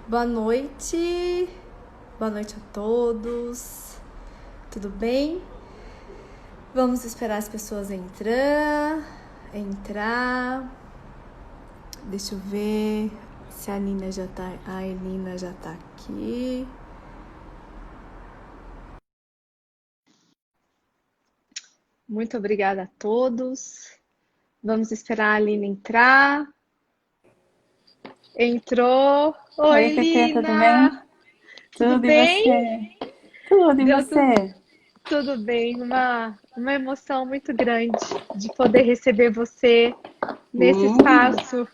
Boa noite. Boa noite a todos. Tudo bem? Vamos esperar as pessoas entrar. Deixa eu ver se a Elina já tá aqui. Muito obrigada a todos. Vamos esperar a Lina entrar. Entrou. Oi, Tetê, tudo bem? Lina. Tudo Tudo e bem? você? Tudo e Deu você? tudo bem. Uma emoção muito grande de poder receber você nesse Hum, espaço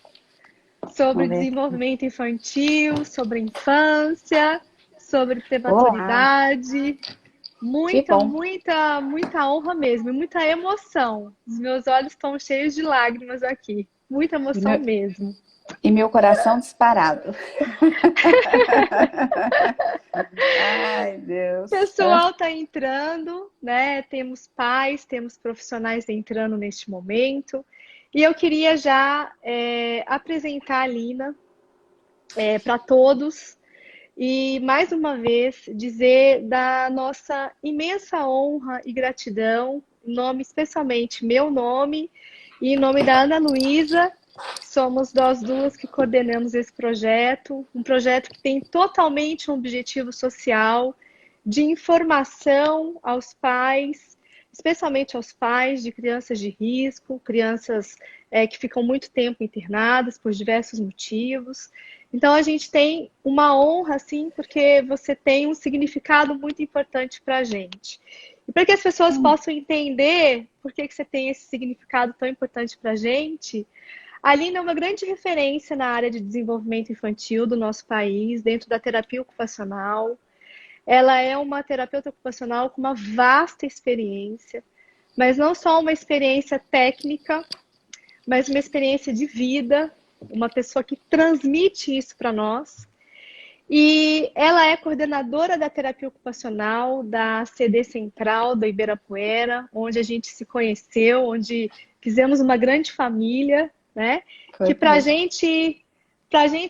sobre vamos ver. desenvolvimento infantil, sobre infância, sobre Olá, prematuridade. que Muita, bom. muita, muita honra mesmo, e muita emoção. Os meus olhos estão cheios de lágrimas aqui. Muita E emoção meu, mesmo. e meu coração disparado. Ai, O Deus. pessoal está entrando, né? Temos pais, temos profissionais entrando neste momento. E eu queria já apresentar a Lina para todos e, mais uma vez, dizer da nossa imensa honra e gratidão, em nome, especialmente meu nome e em nome da Ana Luísa, que somos nós duas que coordenamos esse projeto, um projeto que tem totalmente um objetivo social de informação aos pais, especialmente aos pais de crianças de risco, crianças que ficam muito tempo internadas por diversos motivos. Então a gente tem uma honra, assim, porque você tem um significado muito importante para a gente. E para que as pessoas possam entender por que você tem esse significado tão importante para a gente, a Aline é uma grande referência na área de desenvolvimento infantil do nosso país, dentro da terapia ocupacional. Ela é uma terapeuta ocupacional com uma vasta experiência, mas não só uma experiência técnica, mas uma experiência de vida, uma pessoa que transmite isso para nós. E ela é coordenadora da terapia ocupacional da CD Central da Ibirapuera, onde a gente se conheceu, onde fizemos uma grande família, né? Que Foi mesmo. para gente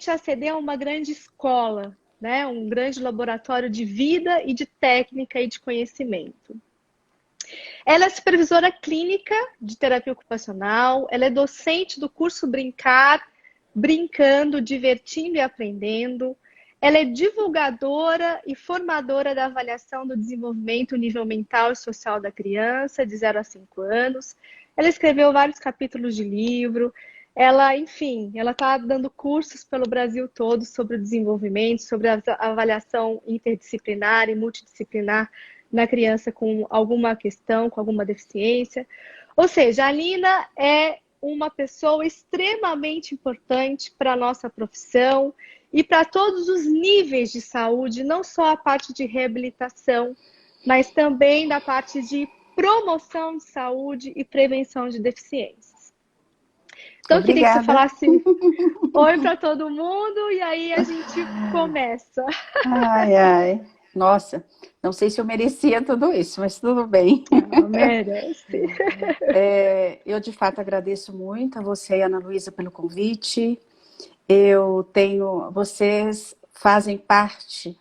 a CD é uma grande escola, né? Um grande laboratório de vida e de técnica e de conhecimento. Ela é supervisora clínica de terapia ocupacional, ela é docente do curso Brincar, Brincando, Divertindo e Aprendendo. Ela é divulgadora e formadora da avaliação do desenvolvimento nível mental e social da criança, de 0 a 5 anos. Ela escreveu vários capítulos de livro. Ela, enfim, ela está dando cursos pelo Brasil todo sobre o desenvolvimento, sobre a avaliação interdisciplinar e multidisciplinar na criança com alguma questão, com alguma deficiência. Ou seja, a Nina é uma pessoa extremamente importante para a nossa profissão e para todos os níveis de saúde, não só a parte de reabilitação, mas também da parte de promoção de saúde e prevenção de deficiências. Então, eu queria que você Obrigada. falasse oi para todo mundo e aí a gente começa. Ai, ai. Nossa, não sei se eu merecia tudo isso, mas tudo bem. Ah, merece. Eu, de fato, agradeço muito a você e a Ana Luísa pelo convite. Vocês fazem parte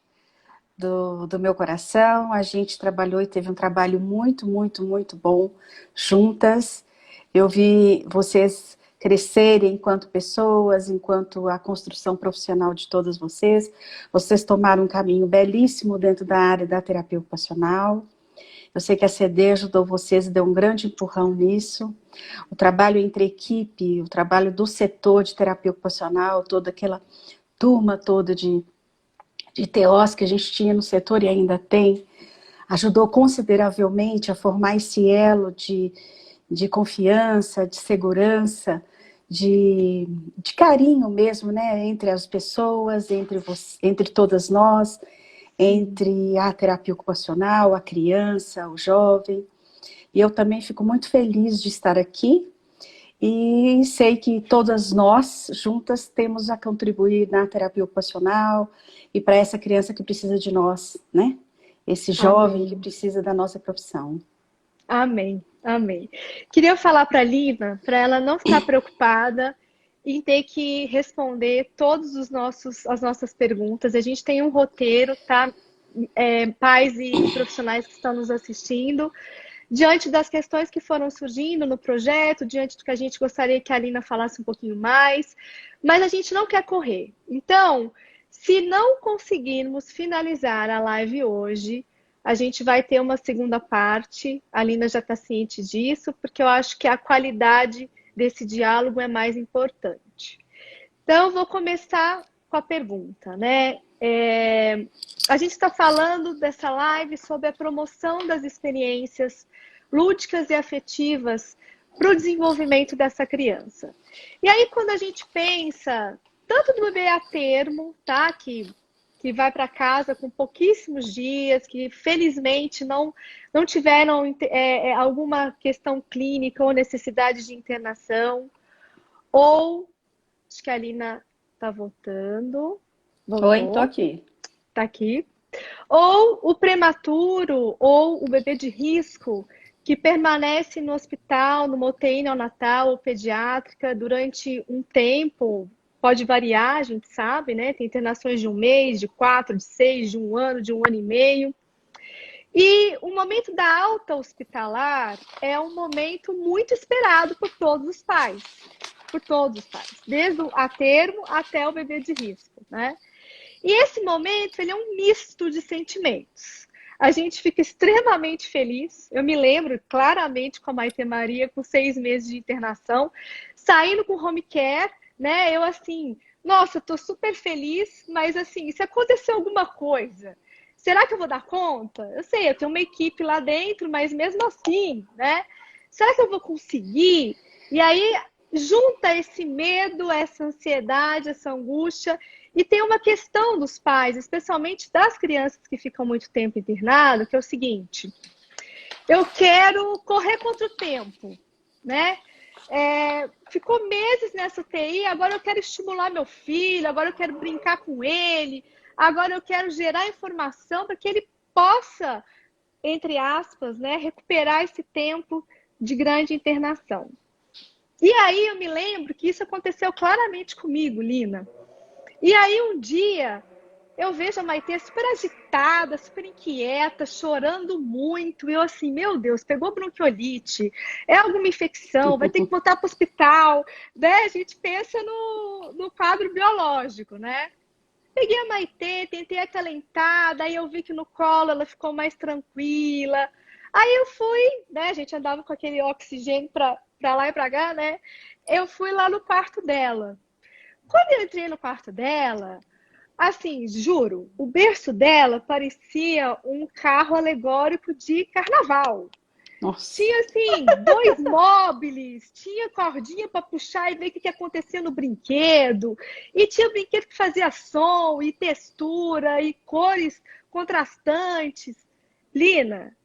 do meu coração. A gente trabalhou e teve um trabalho muito, muito, muito bom juntas. Eu vi vocês crescerem enquanto pessoas, enquanto a construção profissional de todas vocês. Vocês tomaram um caminho belíssimo dentro da área da terapia ocupacional. Eu sei que a CD ajudou vocês e deu um grande empurrão nisso. O trabalho entre equipe, o trabalho do setor de terapia ocupacional, toda aquela turma toda de TOs que a gente tinha no setor e ainda tem, ajudou consideravelmente a formar esse elo de confiança, de segurança, de carinho mesmo, né, entre as pessoas, entre todas nós, entre a terapia ocupacional, a criança, o jovem. E eu também fico muito feliz de estar aqui e sei que todas nós juntas temos a contribuir na terapia ocupacional e para essa criança que precisa de nós, né? Esse jovem que Amém. precisa da nossa profissão. Amém, amém. Queria falar para a Lina, para ela não ficar preocupada em ter que responder todos as nossas perguntas. A gente tem um roteiro, tá? Pais e profissionais que estão nos assistindo, diante das questões que foram surgindo no projeto, diante do que a gente gostaria que a Alina falasse um pouquinho mais, mas a gente não quer correr. Então, se não conseguirmos finalizar a live hoje, a gente vai ter uma segunda parte. A Alina já está ciente disso, porque eu acho que a qualidade desse diálogo é mais importante. Então, eu vou começar com a pergunta, né? A gente está falando dessa live sobre a promoção das experiências lúdicas e afetivas para o desenvolvimento dessa criança. E aí, quando a gente pensa tanto do bebê a termo, tá? Que vai para casa com pouquíssimos dias, que felizmente não tiveram alguma questão clínica ou necessidade de internação, ou acho que a Alina está voltando. Voltou. Oi, tô aqui. Tá aqui. Ou o prematuro, ou o bebê de risco, que permanece no hospital, numa UTI neonatal ou pediátrica durante um tempo, pode variar, a gente sabe, né? Tem internações de 1 mês, de 4, de 6, de 1 ano, de 1 ano e meio. E o momento da alta hospitalar é um momento muito esperado por todos os pais. Por todos os pais. Desde o a termo até o bebê de risco, né? E esse momento, ele é um misto de sentimentos. A gente fica extremamente feliz. Eu me lembro claramente com a Maite Maria, com 6 meses de internação, saindo com home care, né? Eu assim, nossa, tô super feliz, mas assim, se acontecer alguma coisa, será que eu vou dar conta? Eu sei, eu tenho uma equipe lá dentro, mas mesmo assim, né? Será que eu vou conseguir? E aí, junta esse medo, essa ansiedade, essa angústia. E tem uma questão dos pais, especialmente das crianças que ficam muito tempo internadas, que é o seguinte: eu quero correr contra o tempo, né? Ficou meses nessa UTI, agora eu quero estimular meu filho, agora eu quero brincar com ele, agora eu quero gerar informação para que ele possa, entre aspas, né, recuperar esse tempo de grande internação. E aí eu me lembro que isso aconteceu claramente comigo, Lina. E aí um dia eu vejo a Maitê super agitada, super inquieta, chorando muito. E eu assim, meu Deus, pegou bronquiolite, é alguma infecção, vai ter que voltar para o hospital. Né? A gente pensa no quadro biológico, né? Peguei a Maitê, tentei acalentar, daí eu vi que no colo ela ficou mais tranquila. Aí eu fui, né? A gente andava com aquele oxigênio para lá e para cá, né? Eu fui lá no quarto dela. Quando eu entrei no quarto dela, assim, juro, o berço dela parecia um carro alegórico de carnaval. Nossa. Tinha, assim, 2 móveis, tinha cordinha para puxar e ver o que acontecia no brinquedo, e tinha brinquedo que fazia som, e textura, e cores contrastantes. Lina,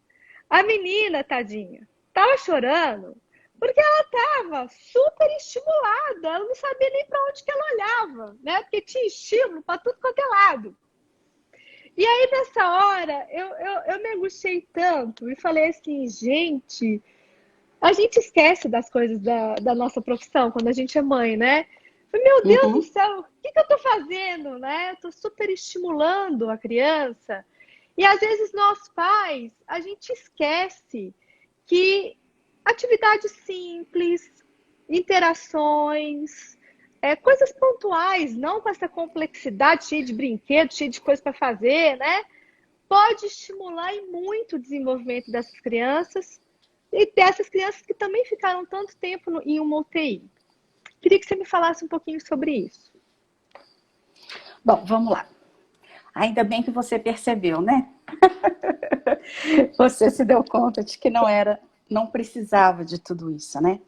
a menina, tadinha, tava chorando porque ela estava super estimulada, ela não sabia nem para onde que ela olhava, né? Porque tinha estímulo para tudo quanto é lado. E aí, nessa hora, eu me angustiei tanto e falei assim, gente, a gente esquece das coisas da nossa profissão quando a gente é mãe, né? Falei, meu Deus do céu, o que eu estou fazendo, né? Estou super estimulando a criança. E às vezes nós pais, a gente esquece que atividades simples, interações, coisas pontuais, não com essa complexidade cheia de brinquedos, cheia de coisas para fazer, né? Pode estimular e muito o desenvolvimento dessas crianças e dessas crianças que também ficaram tanto tempo em uma UTI. Queria que você me falasse um pouquinho sobre isso. Bom, vamos lá. Ainda bem que você percebeu, né? Você se deu conta de que não precisava de tudo isso, né?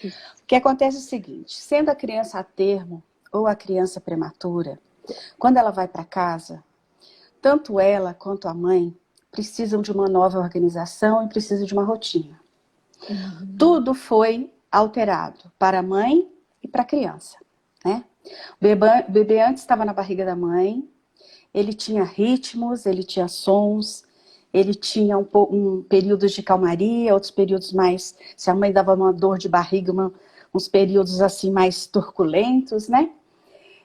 O que acontece é o seguinte, sendo a criança a termo ou a criança prematura, quando ela vai para casa, tanto ela quanto a mãe precisam de uma nova organização e precisam de uma rotina. Tudo foi alterado para a mãe e para a criança, né? O bebê antes estava na barriga da mãe, ele tinha ritmos, ele tinha sons, ele tinha períodos de calmaria, outros períodos mais, se a mãe dava uma dor de barriga, uns períodos assim mais turbulentos, né?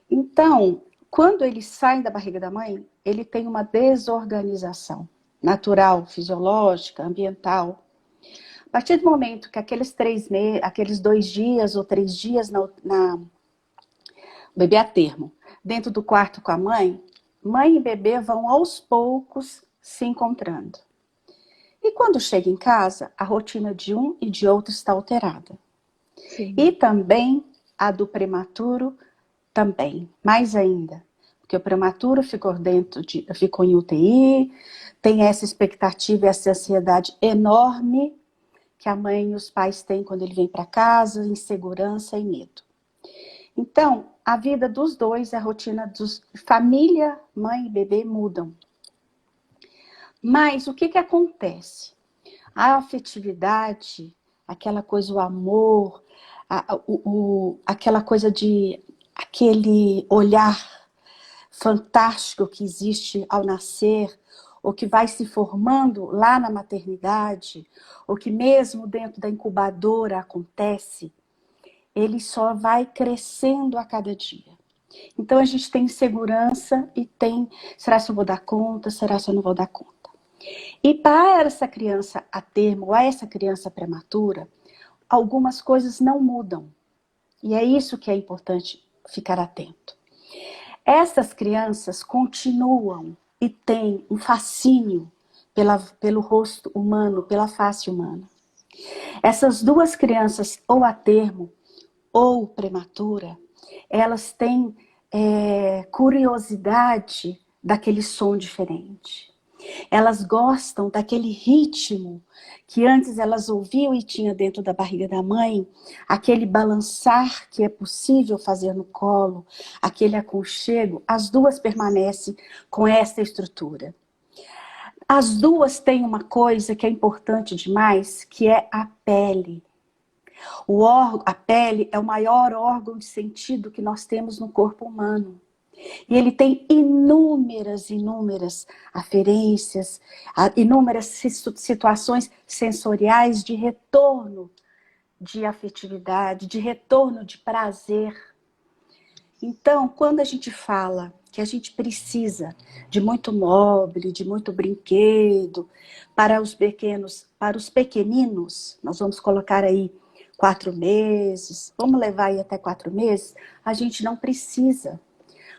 Então, quando ele sai da barriga da mãe, ele tem uma desorganização natural, fisiológica, ambiental. A partir do momento que aqueles 2 dias ou 3 dias bebê a termo, dentro do quarto com a mãe e bebê vão aos poucos se encontrando. E quando chega em casa, a rotina de um e de outro está alterada. Sim. E também a do prematuro, também, mais ainda. Porque o prematuro ficou em UTI, tem essa expectativa, essa ansiedade enorme que a mãe e os pais têm quando ele vem para casa, insegurança e medo. Então, a vida dos dois, a rotina dos família, mãe e bebê mudam. Mas o que acontece? A afetividade, aquela coisa, o amor, aquela coisa de aquele olhar fantástico que existe ao nascer, ou que vai se formando lá na maternidade, ou que mesmo dentro da incubadora acontece, ele só vai crescendo a cada dia. Então a gente tem insegurança e tem, será se eu vou dar conta, será se eu não vou dar conta? E para essa criança a termo, ou essa criança prematura, algumas coisas não mudam. E é isso que é importante ficar atento. Essas crianças continuam e têm um fascínio pelo rosto humano, pela face humana. Essas duas crianças, ou a termo, ou prematura, elas têm curiosidade daquele som diferente. Elas gostam daquele ritmo que antes elas ouviam e tinha dentro da barriga da mãe, aquele balançar que é possível fazer no colo, aquele aconchego, as duas permanecem com essa estrutura. As duas têm uma coisa que é importante demais, que é a pele. A pele é o maior órgão de sentido que nós temos no corpo humano. E ele tem inúmeras aferências, inúmeras situações sensoriais de retorno de afetividade, de retorno de prazer. Então, quando a gente fala que a gente precisa de muito móvel, de muito brinquedo, para os pequeninos, nós vamos colocar aí 4 meses, vamos levar aí até 4 meses, a gente não precisa.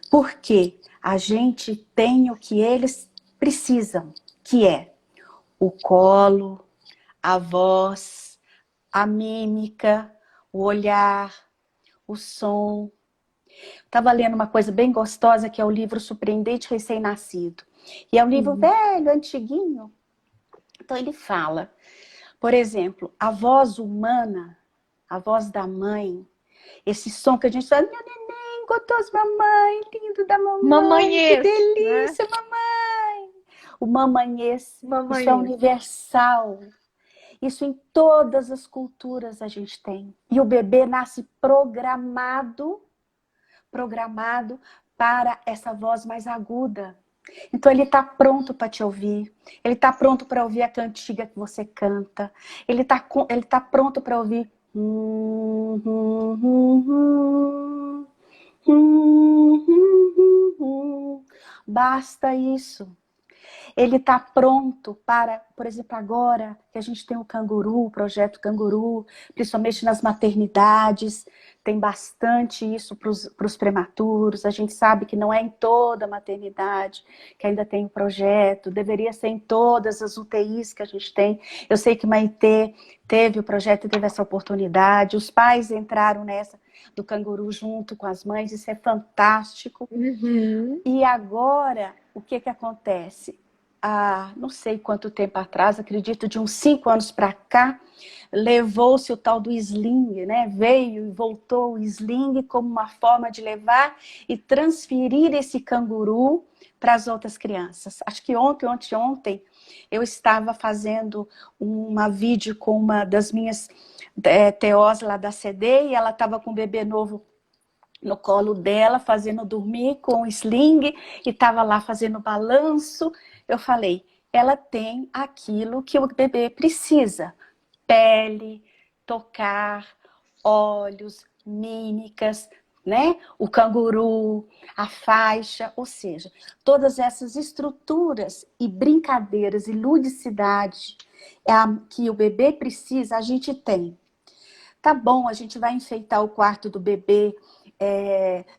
Porque a gente tem o que eles precisam, que é o colo, a voz, a mímica, o olhar, o som. Estava lendo uma coisa bem gostosa, que é o livro Surpreendente Recém-Nascido. E é um livro velho, antiguinho. Então ele fala, por exemplo, a voz humana, a voz da mãe, esse som que a gente fala, meu neném, gostoso, mamãe, lindo da mamãe, Mamanhês, que delícia, né? mamãe. O mamanhês, isso é Mamanhês. universal. Isso em todas as culturas a gente tem. E o bebê nasce programado para essa voz mais aguda. Então ele está pronto para te ouvir. Ele está pronto para ouvir a cantiga que você canta. Ele tá pronto para ouvir. Basta isso. Ele está pronto para, por exemplo, agora que a gente tem o Canguru, o projeto Canguru, principalmente nas maternidades, tem bastante isso para os prematuros. A gente sabe que não é em toda a maternidade que ainda tem o projeto, deveria ser em todas as UTIs que a gente tem. Eu sei que Maitê teve o projeto e teve essa oportunidade, os pais entraram nessa do Canguru junto com as mães, isso é fantástico. E agora, o que acontece? Não sei quanto tempo atrás, acredito de uns 5 anos para cá, levou-se o tal do sling, né? Veio e voltou o sling como uma forma de levar e transferir esse canguru para as outras crianças. Acho que ontem, eu estava fazendo uma vídeo com uma das minhas TOs lá da CD e ela estava com um bebê novo no colo dela, fazendo dormir com o sling, e estava lá fazendo balanço. Eu falei, ela tem aquilo que o bebê precisa. Pele, tocar, olhos, mímicas, né? O canguru, a faixa, ou seja, todas essas estruturas e brincadeiras e ludicidade que o bebê precisa, a gente tem. Tá bom, a gente vai enfeitar o quarto do bebê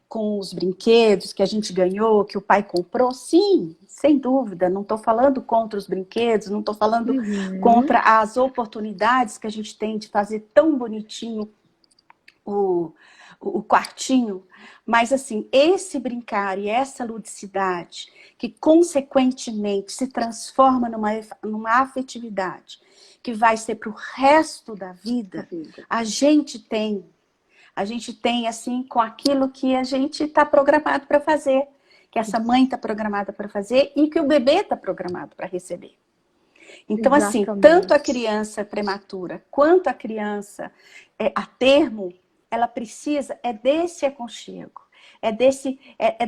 com os brinquedos que a gente ganhou, que o pai comprou? Sim, sem dúvida. Não estou falando contra os brinquedos, não estou falando Uhum. contra as oportunidades que a gente tem de fazer tão bonitinho o quartinho, mas assim, esse brincar e essa ludicidade, que consequentemente se transforma numa afetividade, que vai ser para o resto da vida, a gente tem. A gente tem, assim, com aquilo que a gente está programado para fazer, que essa mãe está programada para fazer e que o bebê está programado para receber. Então, assim, tanto a Exatamente. criança prematura quanto a criança a termo, ela precisa desse aconchego,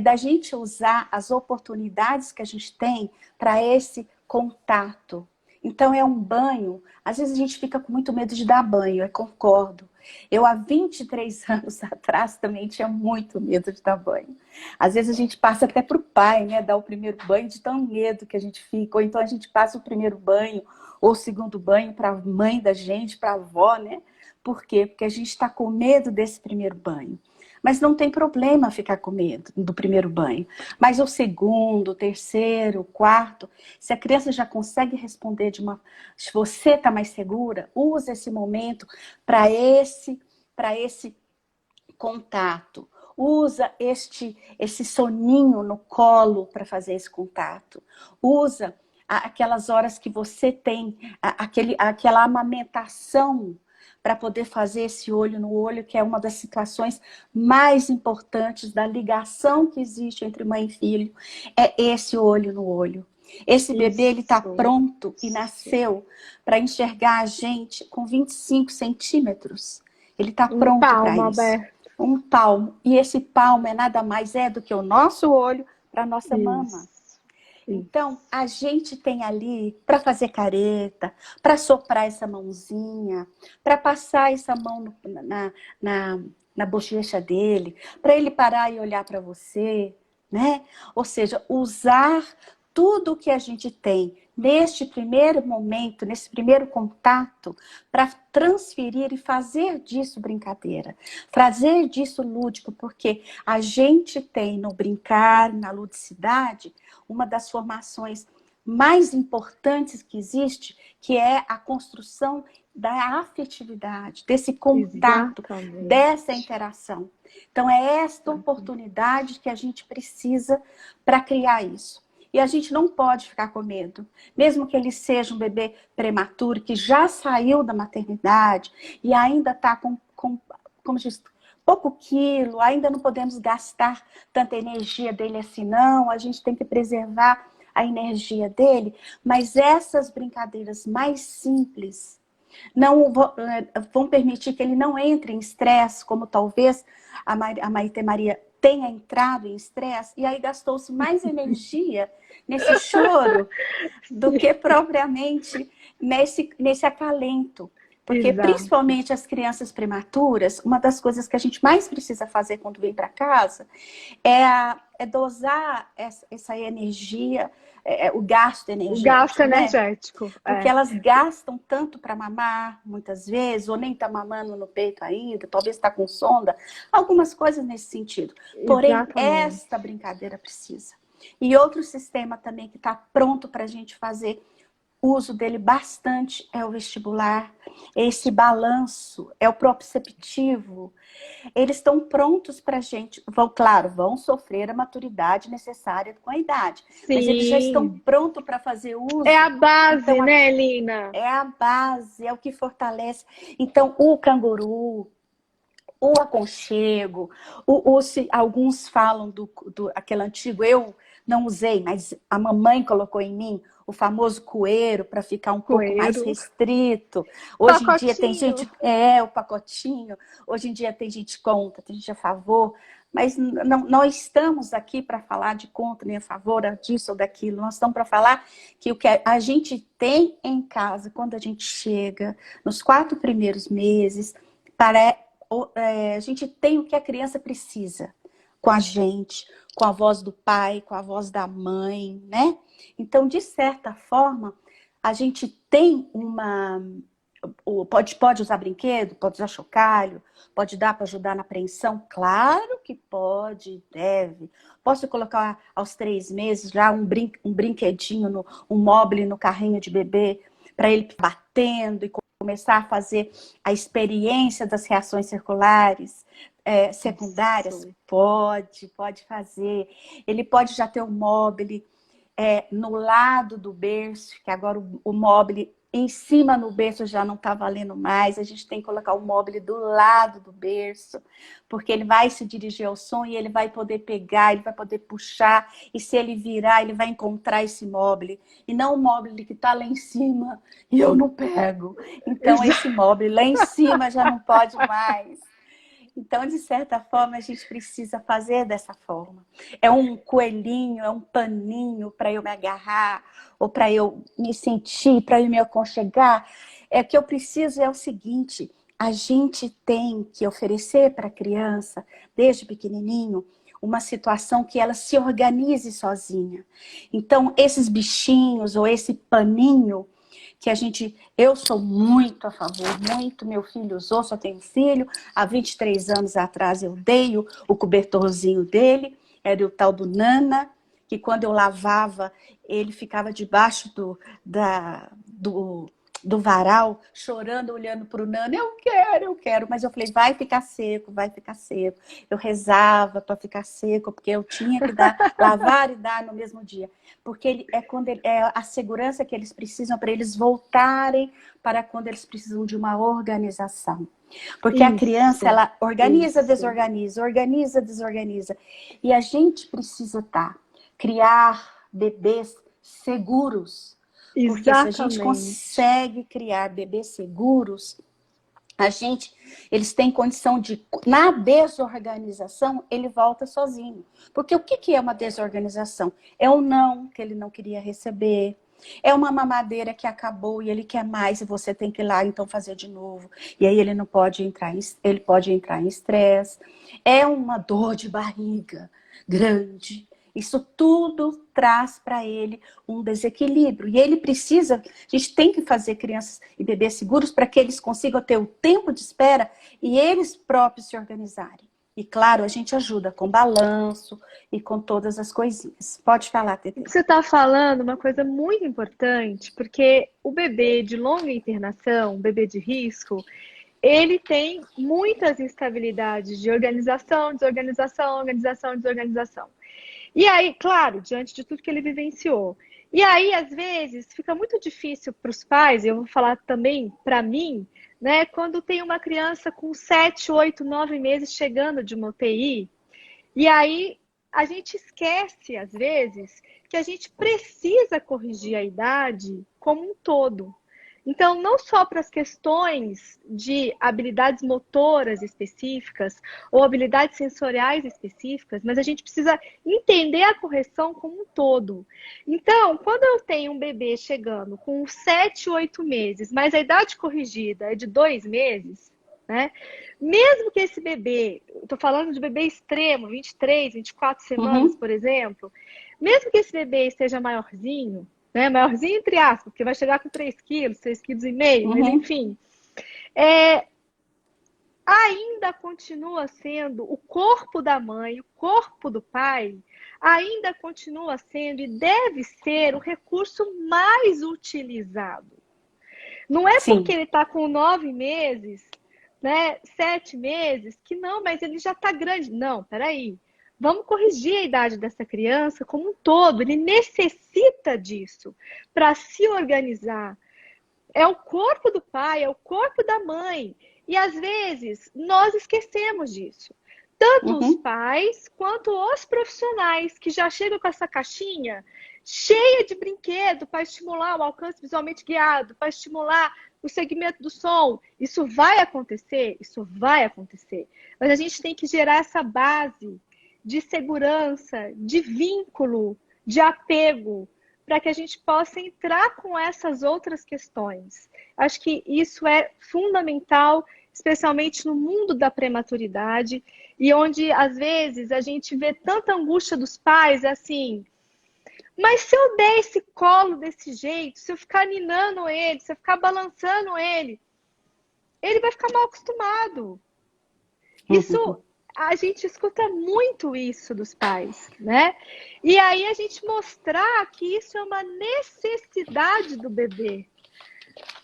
da gente usar as oportunidades que a gente tem para esse contato. Então, é um banho. Às vezes a gente fica com muito medo de dar banho, eu concordo. Eu, há 23 anos atrás, também tinha muito medo de dar banho. Às vezes a gente passa até para o pai, né? Dar o primeiro banho de tão medo que a gente fica. Ou então a gente passa o primeiro banho ou o segundo banho para a mãe da gente, para a avó, né? Por quê? Porque a gente está com medo desse primeiro banho. Mas não tem problema ficar com medo do primeiro banho. Mas o segundo, o terceiro, o quarto, se a criança já consegue responder se você está mais segura, usa esse momento para esse contato. Usa esse soninho no colo para fazer esse contato. Usa aquelas horas que você tem, aquela amamentação para poder fazer esse olho no olho, que é uma das situações mais importantes da ligação que existe entre mãe e filho, é esse olho no olho. Esse bebê, ele está pronto e nasceu para enxergar a gente com 25 centímetros. Ele está pronto para isso. Aberto. Um palmo. E esse palmo nada mais do que o nosso olho para a nossa mama. Então, a gente tem ali para fazer careta, para soprar essa mãozinha, para passar essa mão na bochecha dele, para ele parar e olhar para você, né? Ou seja, usar tudo o que a gente tem neste primeiro momento, nesse primeiro contato, para transferir e fazer disso brincadeira, fazer disso lúdico, porque a gente tem no brincar, na ludicidade, uma das formações mais importantes que existe, que é a construção da afetividade, desse contato, dessa interação. Então, é esta oportunidade que a gente precisa para criar isso. E a gente não pode ficar com medo. Mesmo que ele seja um bebê prematuro, que já saiu da maternidade e ainda está como diz, pouco quilo, ainda não podemos gastar tanta energia dele assim, não. A gente tem que preservar a energia dele. Mas essas brincadeiras mais simples não vão permitir que ele não entre em estresse, como talvez a Maite Maria tenha entrado em estresse, e aí gastou-se mais energia nesse choro do que propriamente nesse acalento. Porque principalmente as crianças prematuras, uma das coisas que a gente mais precisa fazer quando vem para casa é dosar essa energia, o gasto energético. O gasto energético. Né? Porque elas gastam tanto para mamar, muitas vezes, ou nem está mamando no peito ainda, talvez está com sonda, algumas coisas nesse sentido. Porém, esta brincadeira precisa. E outro sistema também que está pronto para a gente fazer uso dele bastante é o vestibular, esse balanço, é o proprioceptivo. Eles estão prontos para a gente, vão sofrer a maturidade necessária com a idade. Sim. Mas eles já estão prontos para fazer uso. É a base, então, né, Lina? É a base, é o que fortalece. Então, o canguru, o aconchego, alguns falam do aquele antigo, eu não usei, mas a mamãe colocou em mim, o famoso coeiro, para ficar um pouco mais restrito. Hoje em dia tem gente... o pacotinho. Hoje em dia tem gente contra, tem gente a favor. Mas não estamos aqui para falar de contra, nem a favor disso ou daquilo. Nós estamos para falar que o que a gente tem em casa, quando a gente chega, nos 4 primeiros meses, a gente tem o que a criança precisa com a gente, com a voz do pai, com a voz da mãe, né? Então, de certa forma, a gente tem uma... Pode usar brinquedo, pode usar chocalho, pode dar para ajudar na apreensão? Claro que pode, deve. Posso colocar aos 3 meses já um brinquedinho, um mobile no carrinho de bebê, para ele batendo e começar a fazer a experiência das reações circulares secundárias? Isso. Pode fazer. Ele pode já ter um mobile no lado do berço, que agora o mobile em cima no berço já não está valendo mais, a gente tem que colocar o mobile do lado do berço, porque ele vai se dirigir ao som e ele vai poder pegar, ele vai poder puxar, e se ele virar, ele vai encontrar esse mobile, e não o mobile que está lá em cima e eu não pego. Então esse mobile lá em cima já não pode mais. Então, de certa forma, a gente precisa fazer dessa forma. É um coelhinho, é um paninho para eu me agarrar, ou para eu me sentir, para eu me aconchegar. O que eu preciso é o seguinte, a gente tem que oferecer para a criança, desde pequenininho, uma situação que ela se organize sozinha. Então, esses bichinhos ou esse paninho, que eu sou muito a favor, muito, meu filho usou, só tenho filho, há 23 anos atrás eu dei o cobertorzinho dele, era o tal do Nana, que quando eu lavava, ele ficava debaixo do varal, chorando, olhando para o Nana, eu quero, mas eu falei, vai ficar seco, vai ficar seco. Eu rezava para ficar seco, porque eu tinha que lavar e dar no mesmo dia. Porque é a segurança que eles precisam para eles voltarem para quando eles precisam de uma organização. Porque a criança, ela organiza, desorganiza, organiza, desorganiza. E a gente precisa criar bebês seguros. Porque se a gente consegue criar bebês seguros, eles têm condição de, na desorganização, ele volta sozinho. Porque o que é uma desorganização? É um não que ele não queria receber. É uma mamadeira que acabou e ele quer mais e você tem que ir lá então fazer de novo. E aí ele não pode entrar, ele pode entrar em estresse. É uma dor de barriga grande. Isso tudo traz para ele um desequilíbrio. E ele precisa, a gente tem que fazer crianças e bebês seguros para que eles consigam ter o tempo de espera e eles próprios se organizarem. E claro, a gente ajuda com balanço e com todas as coisinhas. Pode falar, Tetê. Você está falando uma coisa muito importante, porque o bebê de longa internação, o bebê de risco, ele tem muitas instabilidades de organização, desorganização, organização, desorganização. E aí, claro, diante de tudo que ele vivenciou. E aí, às vezes, fica muito difícil para os pais, eu vou falar também para mim, né? Quando tem uma criança com 7, 8, 9 meses chegando de uma UTI, e aí a gente esquece, às vezes, que a gente precisa corrigir a idade como um todo. Então, não só para as questões de habilidades motoras específicas ou habilidades sensoriais específicas, mas a gente precisa entender a correção como um todo. Então, quando eu tenho um bebê chegando com 7, 8 meses, mas a idade corrigida é de 2 meses, né? Mesmo que esse bebê, estou falando de bebê extremo, 23, 24 semanas, por exemplo, mesmo que esse bebê esteja maiorzinho, né? Maiorzinho entre aspas, porque vai chegar com 3 quilos, 3,5 kg, mas enfim. Ainda continua sendo o corpo da mãe, o corpo do pai, ainda continua sendo e deve ser o recurso mais utilizado. Não é porque ele está com 9 meses, né, 7 meses, que não, mas ele já está grande. Não, peraí. Vamos corrigir a idade dessa criança como um todo. Ele necessita disso para se organizar. É o corpo do pai, é o corpo da mãe. E às vezes nós esquecemos disso. Tanto os pais quanto os profissionais que já chegam com essa caixinha cheia de brinquedo para estimular o alcance visualmente guiado, para estimular o segmento do som. Isso vai acontecer? Isso vai acontecer. Mas a gente tem que gerar essa base de segurança, de vínculo, de apego, para que a gente possa entrar com essas outras questões. Acho que isso é fundamental especialmente no mundo da prematuridade, e onde às vezes a gente vê tanta angústia dos pais, assim, mas se eu der esse colo desse jeito, se eu ficar ninando ele, se eu ficar balançando ele vai ficar mal acostumado. Isso, a gente escuta muito isso dos pais, né? E aí a gente mostrar que isso é uma necessidade do bebê,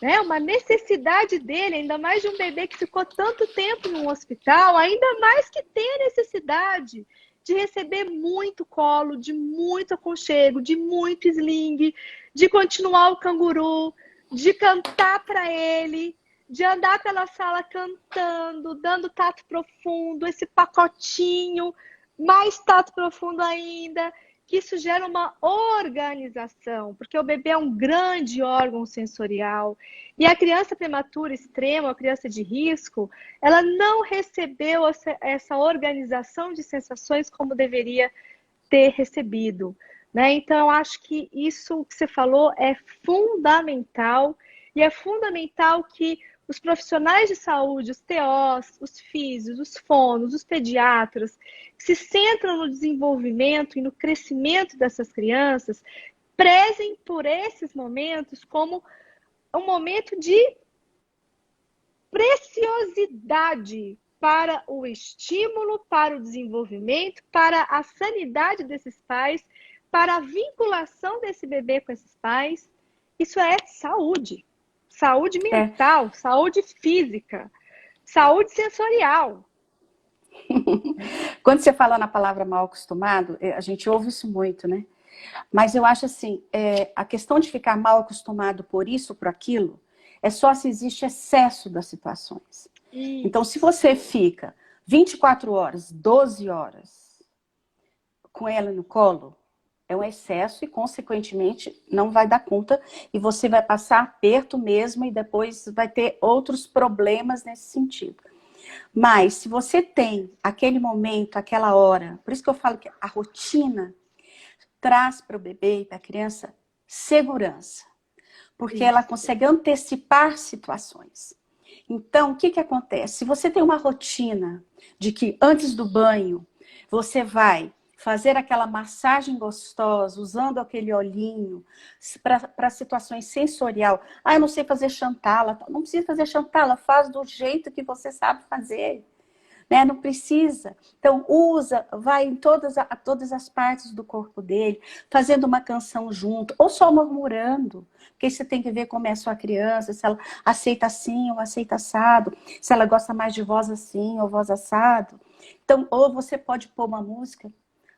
né? Uma necessidade dele, ainda mais de um bebê que ficou tanto tempo no hospital, ainda mais que tem a necessidade de receber muito colo, de muito aconchego, de muito sling, de continuar o canguru, de cantar para ele, de andar pela sala cantando, dando tato profundo, esse pacotinho, mais tato profundo ainda, que isso gera uma organização, porque o bebê é um grande órgão sensorial e a criança prematura extrema, a criança de risco, ela não recebeu essa organização de sensações como deveria ter recebido, né? Então, eu acho que isso que você falou é fundamental e é fundamental que os profissionais de saúde, os TOs, os físios, os fonos, os pediatras, que se centram no desenvolvimento e no crescimento dessas crianças, prezem por esses momentos como um momento de preciosidade para o estímulo, para o desenvolvimento, para a sanidade desses pais, para a vinculação desse bebê com esses pais. Isso é saúde. Saúde mental, saúde física, saúde sensorial. Quando você fala na palavra mal acostumado, a gente ouve isso muito, né? Mas eu acho assim, a questão de ficar mal acostumado por isso, por aquilo, é só se existe excesso das situações. Isso. Então, se você fica 24 horas, 12 horas com ela no colo, é um excesso e, consequentemente, não vai dar conta e você vai passar aperto mesmo e depois vai ter outros problemas nesse sentido. Mas, se você tem aquele momento, aquela hora, por isso que eu falo que a rotina traz para o bebê e para a criança segurança, porque ela consegue antecipar situações. Então, o que que acontece? Se você tem uma rotina de que antes do banho você vai fazer aquela massagem gostosa, usando aquele olhinho para situações sensorial. Ah, eu não sei fazer chantala. Não precisa fazer chantala, faz do jeito que você sabe fazer. Né? Não precisa. Então, usa, vai em todas as partes do corpo dele, fazendo uma canção junto, ou só murmurando. Porque você tem que ver como é a sua criança, se ela aceita assim ou aceita assado, se ela gosta mais de voz assim ou voz assado. Então, ou você pode pôr uma música,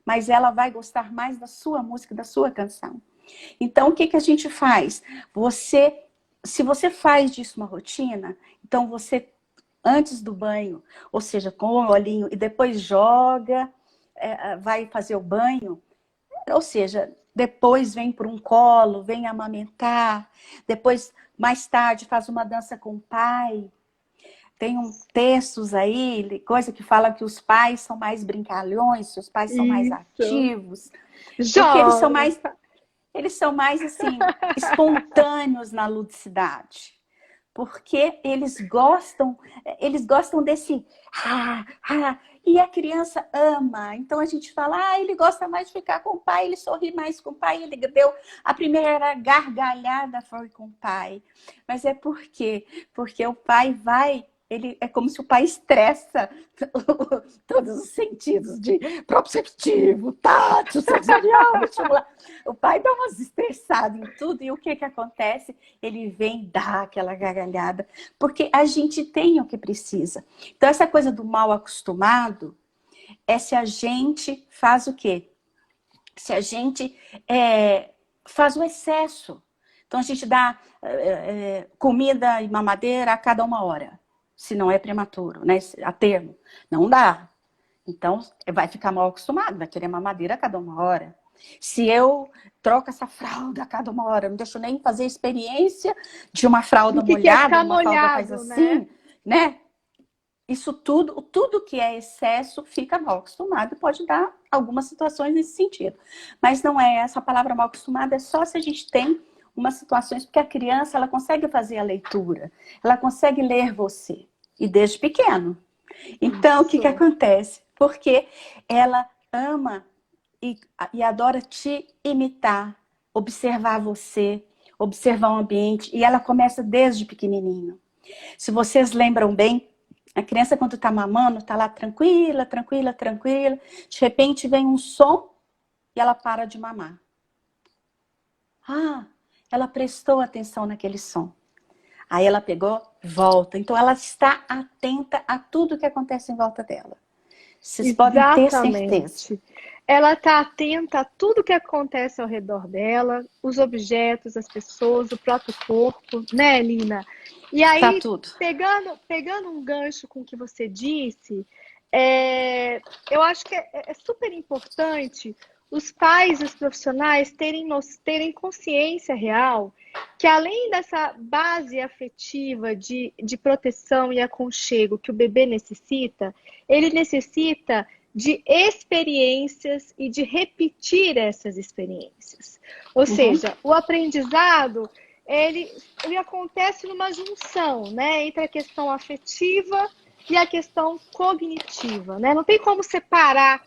mas ela vai gostar mais da sua música, da sua canção. Então, o que que a gente faz? Se você faz disso uma rotina, então você, antes do banho, ou seja, com o olhinho, e depois joga, vai fazer o banho, ou seja, depois vem para um colo, vem amamentar, depois, mais tarde, faz uma dança com o pai. Tem textos aí, coisa que fala que os pais são mais brincalhões, os pais são mais ativos. Porque eles são mais assim, espontâneos na ludicidade. Porque eles gostam desse e a criança ama. Então a gente fala, ele gosta mais de ficar com o pai, ele sorri mais com o pai, ele deu a primeira gargalhada foi com o pai. Mas é por quê? Porque o pai é como se o pai estressa todos os sentidos de proprioceptivo, tátil, sensorial, vestibular. O pai dá umas estressadas em tudo e o que que acontece? Ele vem dar aquela gargalhada, porque a gente tem o que precisa. Então essa coisa do mal acostumado é se a gente faz o quê? Se a gente faz o excesso. Então a gente dá comida e mamadeira a cada 1 hora. Se não é prematuro, né? A termo. Não dá. Então, vai ficar mal acostumado, vai querer mamadeira a cada 1 hora. Se eu troco essa fralda a cada 1 hora, não deixo nem fazer experiência de uma fralda molhada, uma fralda faz assim, né? Isso tudo que é excesso fica mal acostumado e pode dar algumas situações nesse sentido. Mas não é essa palavra mal acostumada, é só se a gente tem umas situações, porque a criança ela consegue fazer a leitura, ela consegue ler você. e desde pequeno. Então, o que Isso. acontece? Porque ela ama e adora te imitar, observar você, observar o ambiente, e ela começa desde pequenininho. Se vocês lembram bem, a criança quando está mamando, está lá tranquila, tranquila, tranquila, de repente vem um som e ela para de mamar. Ah, ela prestou atenção naquele som. Aí ela pegou, volta. Então ela está atenta a tudo que acontece em volta dela. Vocês podem ter certeza. Exatamente. Ela está atenta a tudo que acontece ao redor dela, os objetos, as pessoas, o próprio corpo, né, Lina? E Tá aí, tudo. pegando um gancho com o que você disse, eu acho que é super importante os pais e os profissionais terem consciência real que além dessa base afetiva de proteção e aconchego que o bebê necessita, ele necessita de experiências e de repetir essas experiências. Ou Uhum. seja, o aprendizado ele acontece numa junção, né, entre a questão afetiva e a questão cognitiva, né? Não tem como separar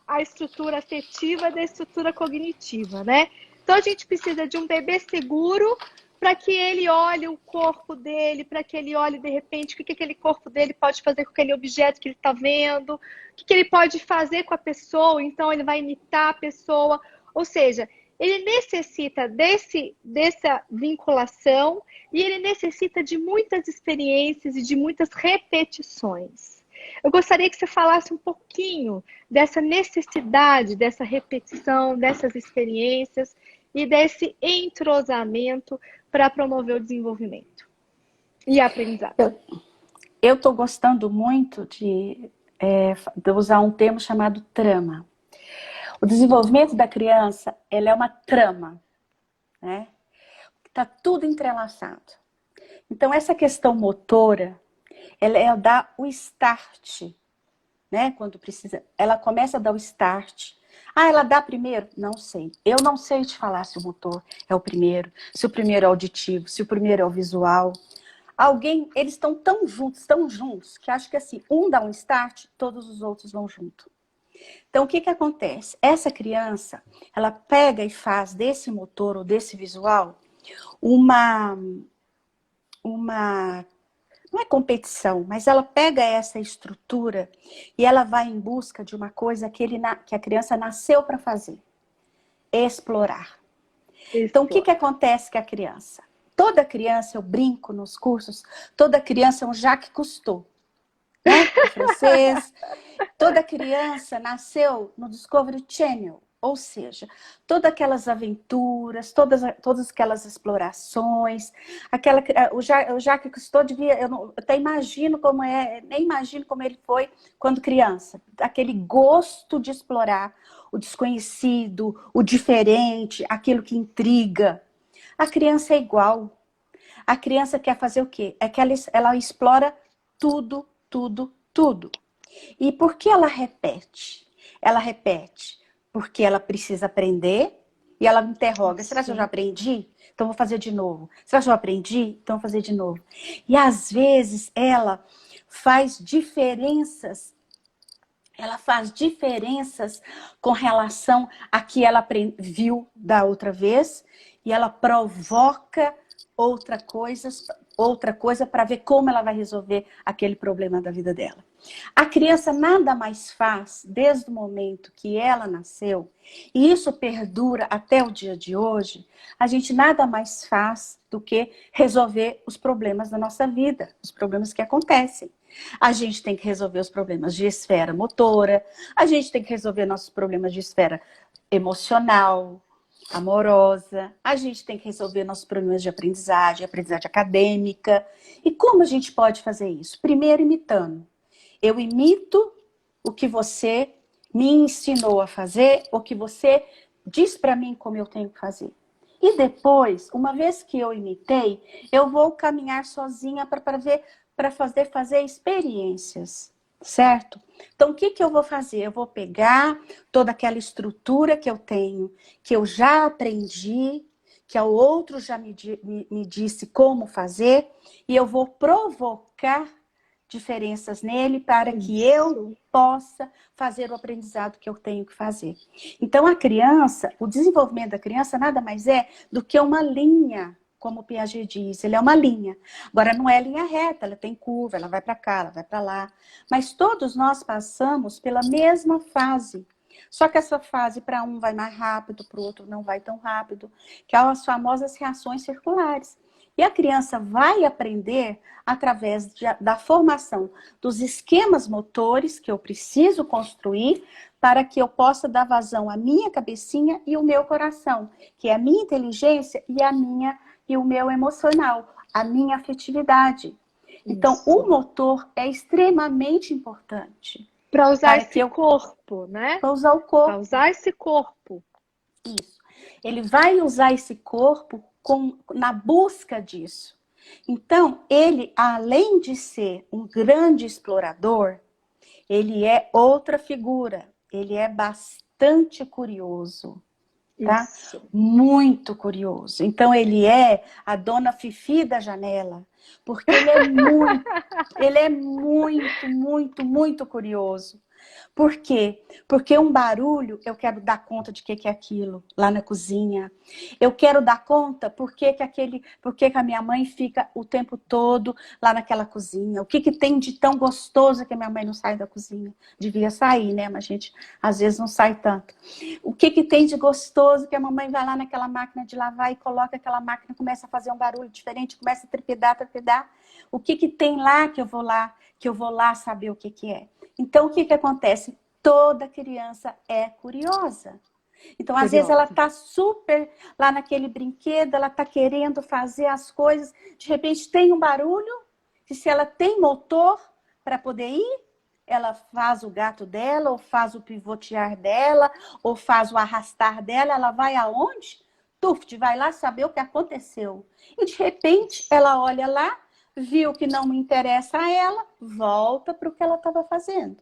a estrutura afetiva da estrutura cognitiva, né? Então a gente precisa de um bebê seguro para que ele olhe o corpo dele, para que ele olhe de repente o que aquele corpo dele pode fazer com aquele objeto que ele está vendo, o que ele pode fazer com a pessoa, então ele vai imitar a pessoa. Ou seja, ele necessita dessa vinculação e ele necessita de muitas experiências e de muitas repetições. Eu gostaria que você falasse um pouquinho dessa necessidade, dessa repetição, dessas experiências e desse entrosamento para promover o desenvolvimento e a aprendizado. Eu estou gostando muito de usar um termo chamado trama. O desenvolvimento da criança, ela é uma trama, né? Está tudo entrelaçado. Então, essa questão motora, ela dá o start, né? Quando precisa, ela começa a dar o start. Ah, ela dá primeiro? Não sei. Eu não sei te falar se o motor é o primeiro, se o primeiro é o auditivo, se o primeiro é o visual. Eles estão tão juntos, que acho que assim, um dá um start, todos os outros vão junto. Então, o que acontece? Essa criança, ela pega e faz desse motor ou desse visual uma não é competição, mas ela pega essa estrutura e ela vai em busca de uma coisa que a criança nasceu para fazer, explorar. Então, o que acontece com a criança? Toda criança, eu brinco nos cursos, toda criança é um Jacques Cousteau, né? Em francês. Toda criança nasceu no Discovery Channel, ou seja, todas aquelas aventuras, todas aquelas explorações, o Jacques Cousteau devia, eu até imagino como nem imagino como ele foi quando criança, aquele gosto de explorar o desconhecido, o diferente, aquilo que intriga. A criança é igual. A criança quer fazer o quê? É que ela explora tudo, tudo, tudo. E por que ela repete? Ela repete porque ela precisa aprender e ela me interroga. Será que eu já aprendi? Então vou fazer de novo. Será que eu já aprendi? Então vou fazer de novo. E às vezes ela faz diferenças. Ela faz diferenças com relação a que ela viu da outra vez e ela provoca outra coisa para ver como ela vai resolver aquele problema da vida dela. A criança nada mais faz desde o momento que ela nasceu, e isso perdura até o dia de hoje, a gente nada mais faz do que resolver os problemas da nossa vida, os problemas que acontecem. A gente tem que resolver os problemas de esfera motora, a gente tem que resolver nossos problemas de esfera emocional, amorosa, a gente tem que resolver nossos problemas de aprendizagem acadêmica. E como a gente pode fazer isso? Primeiro, imitando. Eu imito o que você me ensinou a fazer, o que você diz para mim como eu tenho que fazer. E depois, uma vez que eu imitei, eu vou caminhar sozinha para fazer experiências, certo? Então, o que eu vou fazer? Eu vou pegar toda aquela estrutura que eu tenho, que eu já aprendi, que o outro já me disse como fazer, e eu vou provocar diferenças nele para que eu possa fazer o aprendizado que eu tenho que fazer. Então, a criança, o desenvolvimento da criança nada mais é do que uma linha, como o Piaget diz, ele é uma linha. Agora, não é linha reta, ela tem curva, ela vai para cá, ela vai para lá. Mas todos nós passamos pela mesma fase. Só que essa fase, para um vai mais rápido, para o outro não vai tão rápido, que são as famosas reações circulares. E a criança vai aprender através da formação dos esquemas motores que eu preciso construir para que eu possa dar vazão à minha cabecinha e o meu coração, que é a minha inteligência e o meu emocional, a minha afetividade. Então, o motor é extremamente importante. Para usar esse corpo, né? Para usar o corpo. Para usar esse corpo. Isso. Ele vai usar esse corpo na busca disso. Então, ele, além de ser um grande explorador, ele é outra figura. Ele é bastante curioso. Tá? Muito curioso. Então, ele é a dona Fifi da janela. Porque ele é muito curioso. Por quê? Porque um barulho, eu quero dar conta de que é aquilo lá na cozinha. Eu quero dar conta por que a minha mãe fica o tempo todo lá naquela cozinha. O que tem de tão gostoso que a minha mãe não sai da cozinha? Devia sair, né? Mas a gente às vezes não sai tanto. O que tem de gostoso que a mamãe vai lá naquela máquina de lavar e coloca aquela máquina, começa a fazer um barulho diferente, começa a trepidar. O que tem lá que eu vou lá saber o que é? Então, o que acontece? Toda criança é curiosa. Então, às vezes, ela está super lá naquele brinquedo, ela está querendo fazer as coisas, de repente tem um barulho, que se ela tem motor para poder ir, ela faz o gato dela, ou faz o pivotear dela, ou faz o arrastar dela, ela vai aonde? Tuft, vai lá saber o que aconteceu. E, de repente, ela olha lá, viu que não me interessa a ela, volta para o que ela estava fazendo.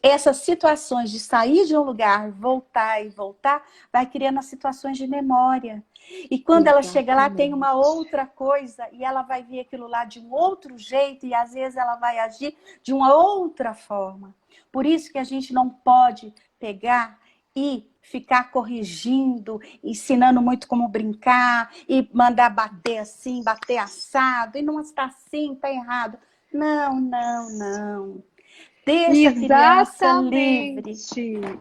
Essas situações de sair de um lugar, voltar e voltar, vai criando as situações de memória. E quando ela chega lá, tem uma outra coisa, e ela vai ver aquilo lá de um outro jeito, e às vezes ela vai agir de uma outra forma. Por isso que a gente não pode pegar e ficar corrigindo, ensinando muito como brincar, e mandar bater assim, bater assado, e não está assim, está errado. Não. Deixa a criança livre.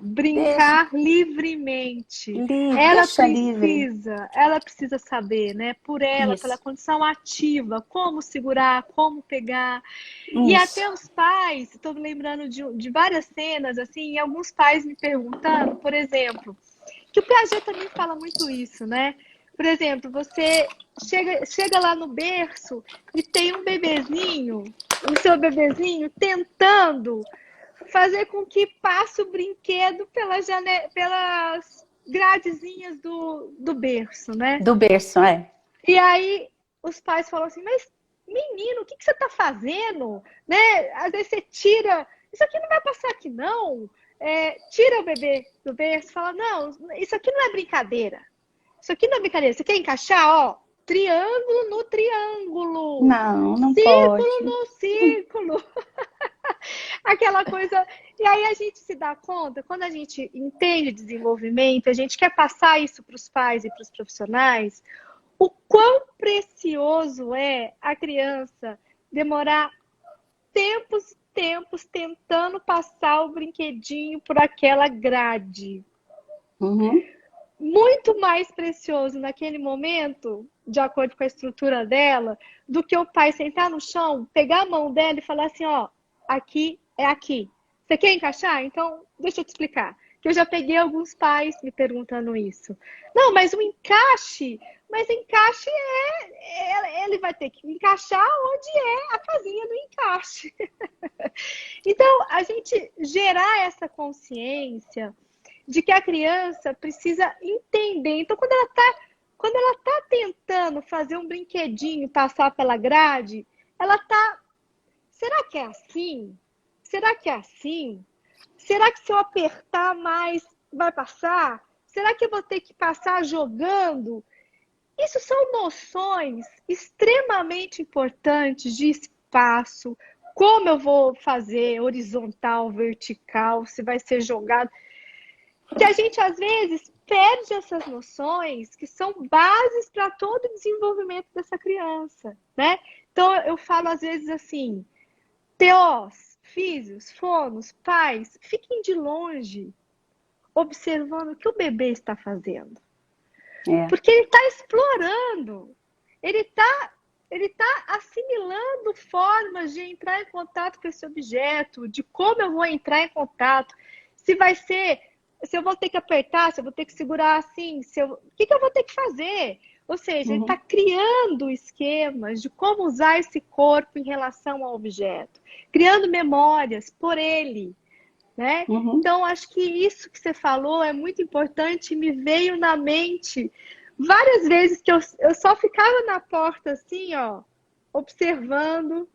Brincar livremente. Ela precisa saber, né? Por ela, pela condição ativa, como segurar, como pegar. Isso. E até os pais, estou me lembrando de várias cenas, assim, e alguns pais me perguntando, por exemplo, que o Piaget também fala muito isso, né? Por exemplo, você chega lá no berço e tem um bebezinho, o seu bebezinho tentando fazer com que passe o brinquedo pelas gradezinhas do berço, né? Do berço, é. E aí os pais falam assim, mas menino, o que você está fazendo? Né? Às vezes você tira, isso aqui não vai passar aqui não. Tira o bebê do berço e fala, não, isso aqui não é brincadeira. Isso aqui não é brincadeira. Você quer encaixar, ó, triângulo no triângulo. Não círculo pode. No círculo. Aquela coisa. E aí a gente se dá conta, quando a gente entende desenvolvimento, a gente quer passar isso para os pais e para os profissionais, o quão precioso é a criança demorar tempos tentando passar o brinquedinho por aquela grade. Uhum. Muito mais precioso naquele momento, de acordo com a estrutura dela, do que o pai sentar no chão, pegar a mão dela e falar assim, ó, aqui é aqui. Você quer encaixar? Então, deixa eu te explicar. Que eu já peguei alguns pais me perguntando isso. Não, mas o encaixe, ele vai ter que encaixar onde é a casinha do encaixe. Então, a gente gerar essa consciência de que a criança precisa entender. Então, quando ela tá tentando fazer um brinquedinho passar pela grade, ela tá... Será que é assim? Será que é assim? Será que se eu apertar mais vai passar? Será que eu vou ter que passar jogando? Isso são noções extremamente importantes de espaço, como eu vou fazer horizontal, vertical, se vai ser jogado. Que a gente, às vezes, perde essas noções que são bases para todo o desenvolvimento dessa criança, né? Então, eu falo, às vezes, assim, TOs, físios, fonos, pais, fiquem de longe observando o que o bebê está fazendo. É. Porque ele está explorando, ele tá assimilando formas de entrar em contato com esse objeto, de como eu vou entrar em contato, se vai ser, se eu vou ter que apertar, se eu vou ter que segurar assim, o que eu vou ter que fazer? Ou seja, ele está criando esquemas de como usar esse corpo em relação ao objeto, criando memórias por ele, né? Então, acho que isso que você falou é muito importante e me veio na mente várias vezes que eu só ficava na porta assim, ó, observando.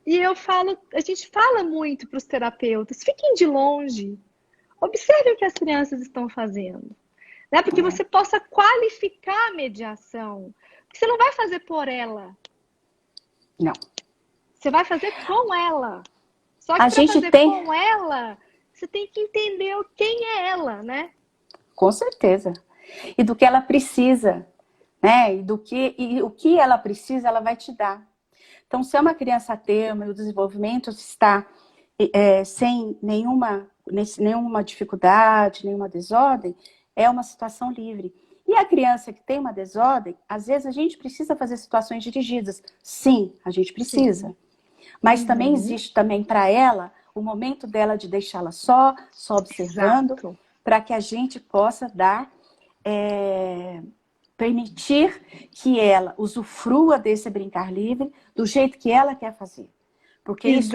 E eu falo, a gente fala muito para os terapeutas, fiquem de longe, observem o que as crianças estão fazendo, né? Porque você possa qualificar a mediação. Porque você não vai fazer por ela. Não. Você vai fazer com ela. Só que A para gente fazer tem... com ela, você tem que entender quem é ela, né? Com certeza. E do que ela precisa, né? E o que ela precisa, ela vai te dar. Então, se é uma criança terma e o desenvolvimento está sem nenhuma dificuldade, nenhuma desordem, é uma situação livre. E a criança que tem uma desordem, às vezes a gente precisa fazer situações dirigidas. Sim, a gente precisa. Sim. Mas também existe também para ela o momento dela de deixá-la só observando, para que a gente possa dar, permitir que ela usufrua desse brincar livre do jeito que ela quer fazer. Porque isso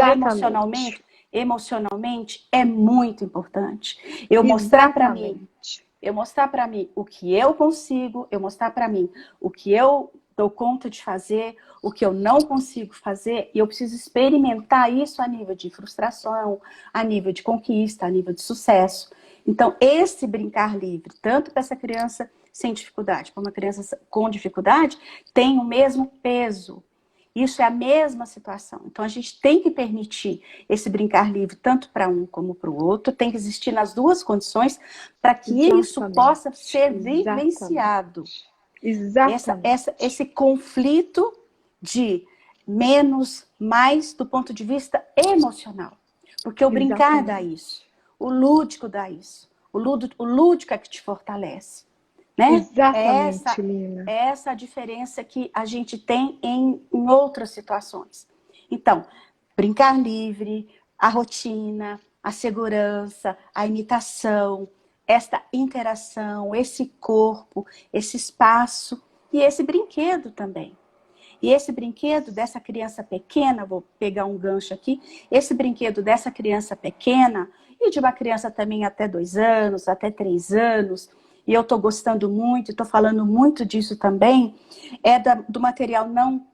emocionalmente é muito importante. Eu mostrar para mim o que eu consigo, eu mostrar para mim o que eu dou conta de fazer, o que eu não consigo fazer, e eu preciso experimentar isso a nível de frustração, a nível de conquista, a nível de sucesso. Então, esse brincar livre, tanto para essa criança sem dificuldade, para uma criança com dificuldade, tem o mesmo peso. Isso é a mesma situação. Então, a gente tem que permitir esse brincar livre, tanto para um como para o outro, tem que existir nas duas condições, para que isso possa ser vivenciado. Exatamente. Esse conflito de menos, mais, do ponto de vista emocional. Porque o brincar dá isso, o lúdico dá isso, o lúdico é que te fortalece. Né? Exatamente, Lina. Essa a diferença que a gente tem em outras situações. Então, brincar livre, a rotina, a segurança, a imitação, esta interação, esse corpo, esse espaço e esse brinquedo também. E esse brinquedo dessa criança pequena, vou pegar um gancho aqui, esse brinquedo dessa criança pequena, e de uma criança também até 2 anos, até 3 anos, e eu estou gostando muito, estou falando muito disso também, do material não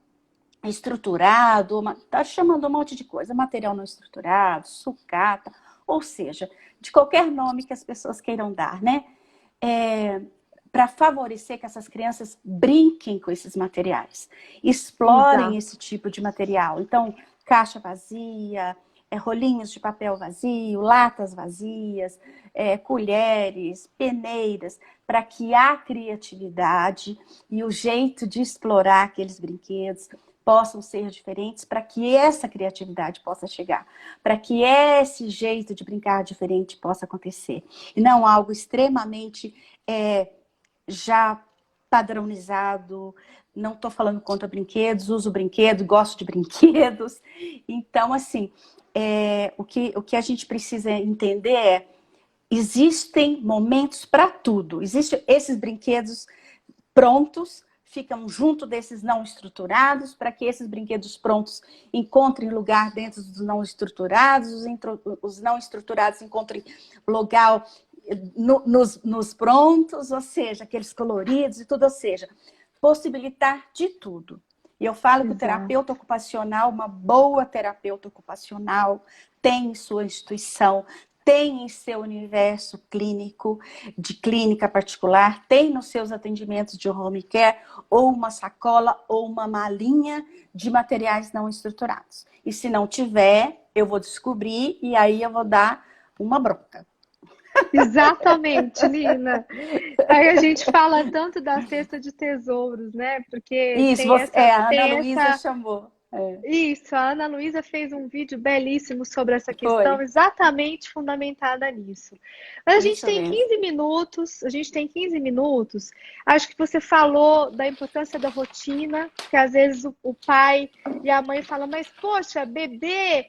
estruturado, está chamando um monte de coisa, material não estruturado, sucata, ou seja, de qualquer nome que as pessoas queiram dar, né? Para favorecer que essas crianças brinquem com esses materiais, explorem esse tipo de material. Então, caixa vazia, rolinhos de papel vazio, latas vazias, colheres, peneiras, para que a criatividade e o jeito de explorar aqueles brinquedos possam ser diferentes, para que essa criatividade possa chegar, para que esse jeito de brincar diferente possa acontecer. E não algo extremamente já padronizado. Não estou falando contra brinquedos, uso brinquedos, gosto de brinquedos. Então, assim, o que a gente precisa entender existem momentos para tudo. Existem esses brinquedos prontos, ficam junto desses não estruturados, para que esses brinquedos prontos encontrem lugar dentro dos não estruturados, os não estruturados encontrem lugar nos prontos, ou seja, aqueles coloridos e tudo, ou seja, possibilitar de tudo. E eu falo que o terapeuta ocupacional, uma boa terapeuta ocupacional, tem sua instituição, tem em seu universo clínico, de clínica particular, tem nos seus atendimentos de home care, ou uma sacola, ou uma malinha de materiais não estruturados. E se não tiver, eu vou descobrir e aí eu vou dar uma bronca. Exatamente, Lina. Aí a gente fala tanto da cesta de tesouros, né? Porque Isso, tem essa, a Ana tem Luísa essa. chamou. Isso, a Ana Luísa fez um vídeo belíssimo sobre essa questão, Foi, exatamente fundamentada nisso. Mas a gente isso tem mesmo. 15 minutos, Acho que você falou da importância da rotina, que às vezes o pai e a mãe falam, mas poxa, bebê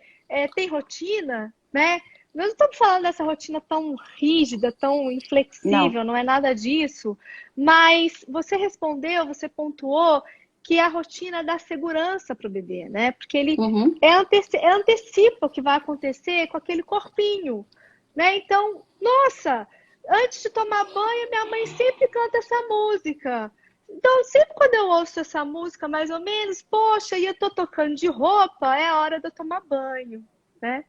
tem rotina, né? Nós não estamos falando dessa rotina tão rígida, tão Não. inflexível, não é nada disso, mas você respondeu, você pontuou que a rotina dá segurança para o bebê, né? Porque ele Uhum. antecipa o que vai acontecer com aquele corpinho, né? Então, nossa, antes de tomar banho, minha mãe sempre canta essa música. Então, sempre quando eu ouço essa música, mais ou menos, poxa, e eu tô tocando de roupa, é a hora de eu tomar banho, né?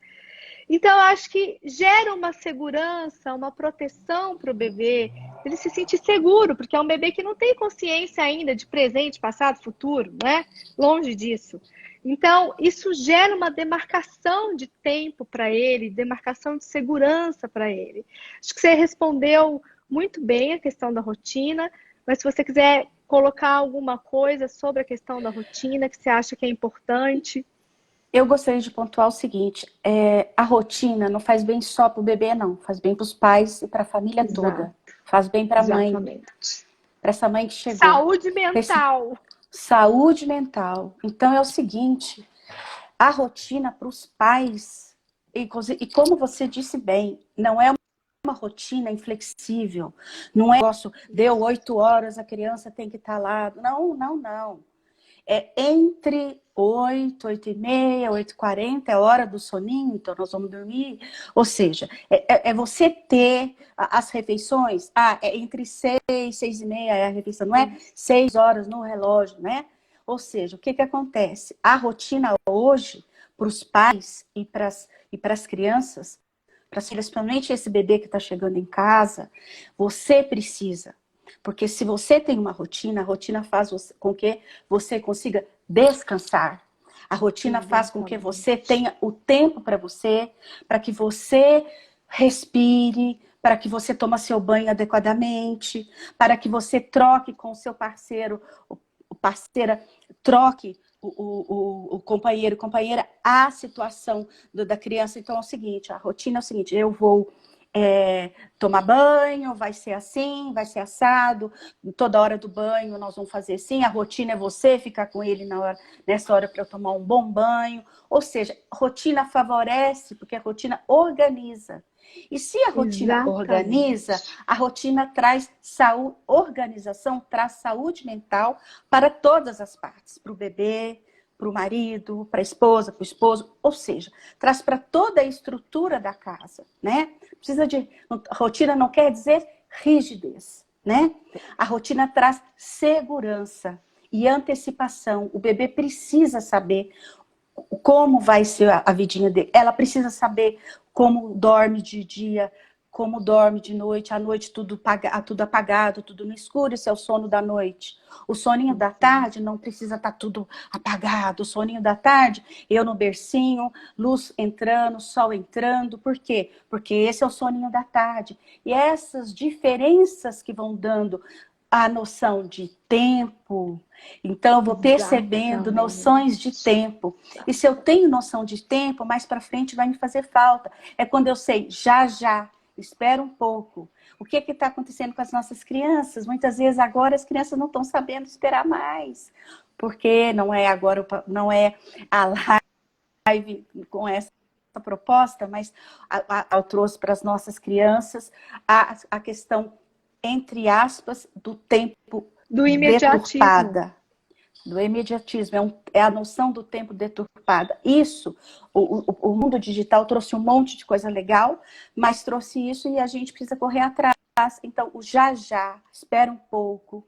Então, eu acho que gera uma segurança, uma proteção para o bebê, ele se sentir seguro, porque é um bebê que não tem consciência ainda de presente, passado, futuro, né? Longe disso. Então, isso gera uma demarcação de tempo para ele, demarcação de segurança para ele. Acho que você respondeu muito bem a questão da rotina, mas se você quiser colocar alguma coisa sobre a questão da rotina que você acha que é importante. Eu gostaria de pontuar o seguinte, a rotina não faz bem só para o bebê, não. Faz bem para os pais e para a família Exato, toda. Faz bem para a mãe, exatamente. para essa mãe que chegou. Saúde mental. Saúde mental. Então é o seguinte, a rotina para os pais, e como você disse bem, não é uma rotina inflexível. Não é um negócio, deu 8 horas, a criança tem que estar lá. Não, não, não. É entre 8, 8h30, 8h40, é hora do soninho, então nós vamos dormir. Ou seja, é você ter as refeições, é entre 6, 6h30 é a refeição, não é 6 horas no relógio, né? Ou seja, o que acontece? A rotina hoje, para os pais e para as crianças, principalmente esse bebê que está chegando em casa, você precisa. Porque se você tem uma rotina, a rotina faz com que você consiga descansar. A rotina faz com que você tenha o tempo para que você respire, para que você tome seu banho adequadamente, para que você troque com o seu parceiro, o parceira, troque o companheiro, companheira, a situação da criança. Então é o seguinte, a rotina é o seguinte, eu vou tomar banho, vai ser assim, vai ser assado, toda hora do banho nós vamos fazer assim, a rotina é você ficar com ele nessa hora para eu tomar um bom banho. Ou seja, rotina favorece, porque a rotina organiza. E se a rotina organiza, a rotina traz saúde, organização traz saúde mental para todas as partes, para o bebê, para o marido, para a esposa, para o esposo, ou seja, traz para toda a estrutura da casa, né? Rotina não quer dizer rigidez, né? A rotina traz segurança e antecipação. O bebê precisa saber como vai ser a vidinha dele. Ela precisa saber como dorme de dia, como dorme de noite, à noite tudo apagado, tudo no escuro, esse é o sono da noite. O soninho da tarde não precisa estar tudo apagado. O soninho da tarde, eu no bercinho, luz entrando, sol entrando. Por quê? Porque esse é o soninho da tarde. E essas diferenças que vão dando a noção de tempo. Então, eu vou percebendo noções de tempo. E se eu tenho noção de tempo, mais para frente vai me fazer falta. É quando eu sei, já, espera um pouco. O que está acontecendo com as nossas crianças? Muitas vezes agora as crianças não estão sabendo esperar mais. Porque não é agora, não é a live com essa proposta, mas eu trouxe para as nossas crianças a questão, entre aspas, do tempo do imediatismo. deturpada. Do imediatismo, é a noção do tempo deturpada. Isso, o mundo digital trouxe um monte de coisa legal, mas trouxe isso e a gente precisa correr atrás. Então, o já, espera um pouco,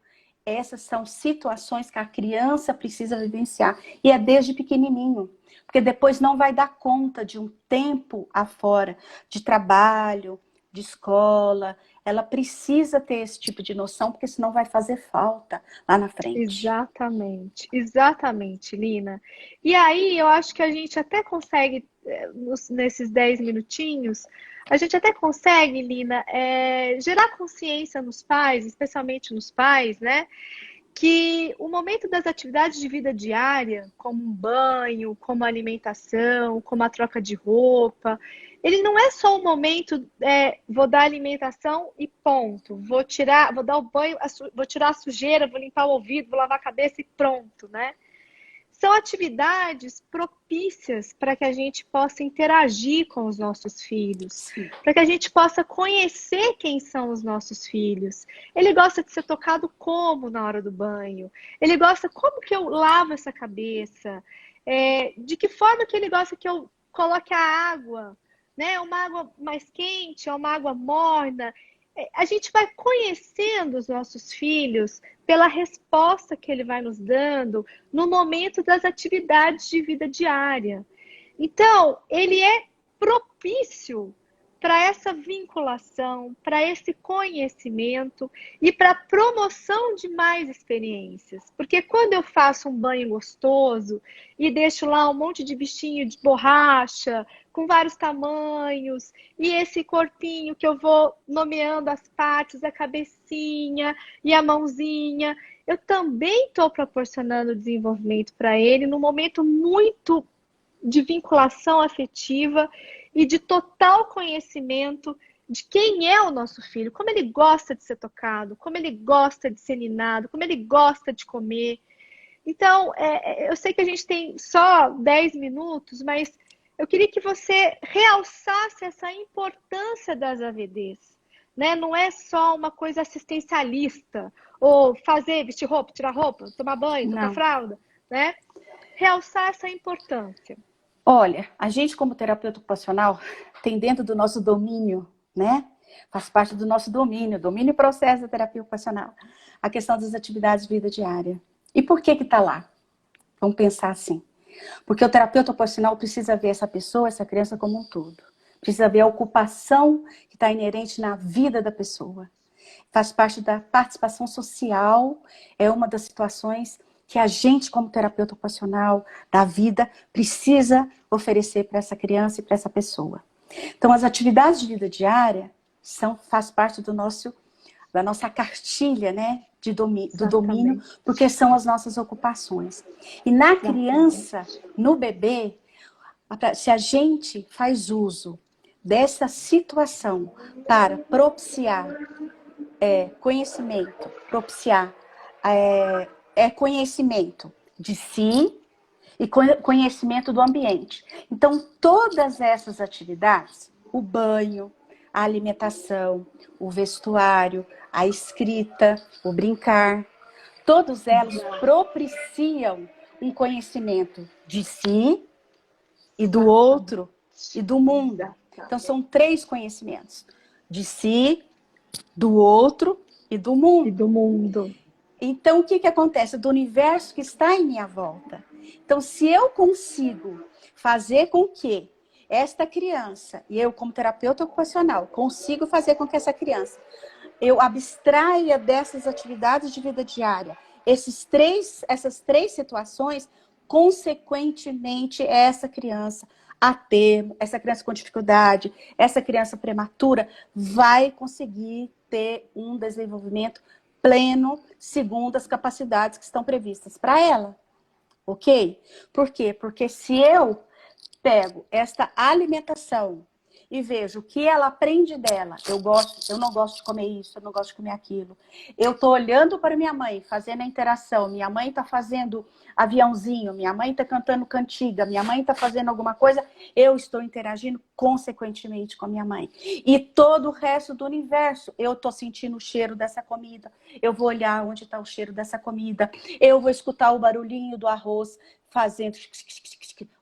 essas são situações que a criança precisa vivenciar. E é desde pequenininho. Porque depois não vai dar conta de um tempo afora, de trabalho, de escola. Ela precisa ter esse tipo de noção, porque senão vai fazer falta lá na frente. Exatamente, exatamente, Lina. E aí eu acho que a gente até consegue, nesses 10 minutinhos, a gente até consegue, Lina, gerar consciência nos pais, especialmente nos pais, né? Que o momento das atividades de vida diária, como um banho, como a alimentação, como a troca de roupa, ele não é só um momento, vou dar alimentação e ponto. Vou tirar, vou dar o banho, vou tirar a sujeira, vou limpar o ouvido, vou lavar a cabeça e pronto, né? São atividades propícias para que a gente possa interagir com os nossos filhos, Sim. para que a gente possa conhecer quem são os nossos filhos. Ele gosta de ser tocado como na hora do banho? Ele gosta como que eu lavo essa cabeça? De que forma que ele gosta que eu coloque a água? Né? Uma água mais quente, uma água morna? A gente vai conhecendo os nossos filhos pela resposta que ele vai nos dando no momento das atividades de vida diária. Então, ele é propício para essa vinculação, para esse conhecimento e para a promoção de mais experiências. Porque quando eu faço um banho gostoso e deixo lá um monte de bichinho de borracha, com vários tamanhos, e esse corpinho que eu vou nomeando as partes, a cabecinha e a mãozinha, eu também estou proporcionando desenvolvimento para ele num momento muito de vinculação afetiva e de total conhecimento de quem é o nosso filho, como ele gosta de ser tocado, como ele gosta de ser ninado, como ele gosta de comer. Então, eu sei que a gente tem só 10 minutos, mas eu queria que você realçasse essa importância das AVDs. Né? Não é só uma coisa assistencialista, ou fazer, vestir roupa, tirar roupa, tomar banho, trocar Não. fralda. Né? Realçar essa importância. Olha, a gente como terapeuta ocupacional tem dentro do nosso domínio, né? Faz parte do nosso domínio e processo da terapia ocupacional, a questão das atividades de vida diária. E por que está lá? Vamos pensar assim. Porque o terapeuta ocupacional precisa ver essa pessoa, essa criança como um todo. Precisa ver a ocupação que está inerente na vida da pessoa. Faz parte da participação social, é uma das situações que a gente, como terapeuta ocupacional da vida, precisa oferecer para essa criança e para essa pessoa. Então, as atividades de vida diária faz parte da nossa cartilha, né, do domínio, porque são as nossas ocupações. E na criança, no bebê, se a gente faz uso dessa situação para propiciar conhecimento, propiciar conhecimento de si e conhecimento do ambiente. Então, todas essas atividades, o banho, a alimentação, o vestuário, a escrita, o brincar, todas elas propiciam um conhecimento de si e do outro e do mundo. Então, são 3 conhecimentos: de si, do outro e do mundo. E do mundo. Então, o que acontece? Do universo que está em minha volta. Então, se eu consigo fazer com que esta criança, e eu como terapeuta ocupacional, consigo fazer com que essa criança, eu abstraia dessas atividades de vida diária, essas três situações, consequentemente, essa criança a termo, essa criança com dificuldade, essa criança prematura, vai conseguir ter um desenvolvimento pleno, segundo as capacidades que estão previstas para ela. Ok? Por quê? Porque se eu pego esta alimentação e vejo o que ela aprende dela, eu não gosto de comer isso, eu não gosto de comer aquilo. Eu estou olhando para minha mãe, fazendo a interação, minha mãe está fazendo aviãozinho, minha mãe está cantando cantiga, minha mãe está fazendo alguma coisa, eu estou interagindo consequentemente com a minha mãe. E todo o resto do universo, eu estou sentindo o cheiro dessa comida, eu vou olhar onde está o cheiro dessa comida, eu vou escutar o barulhinho do arroz fazendo...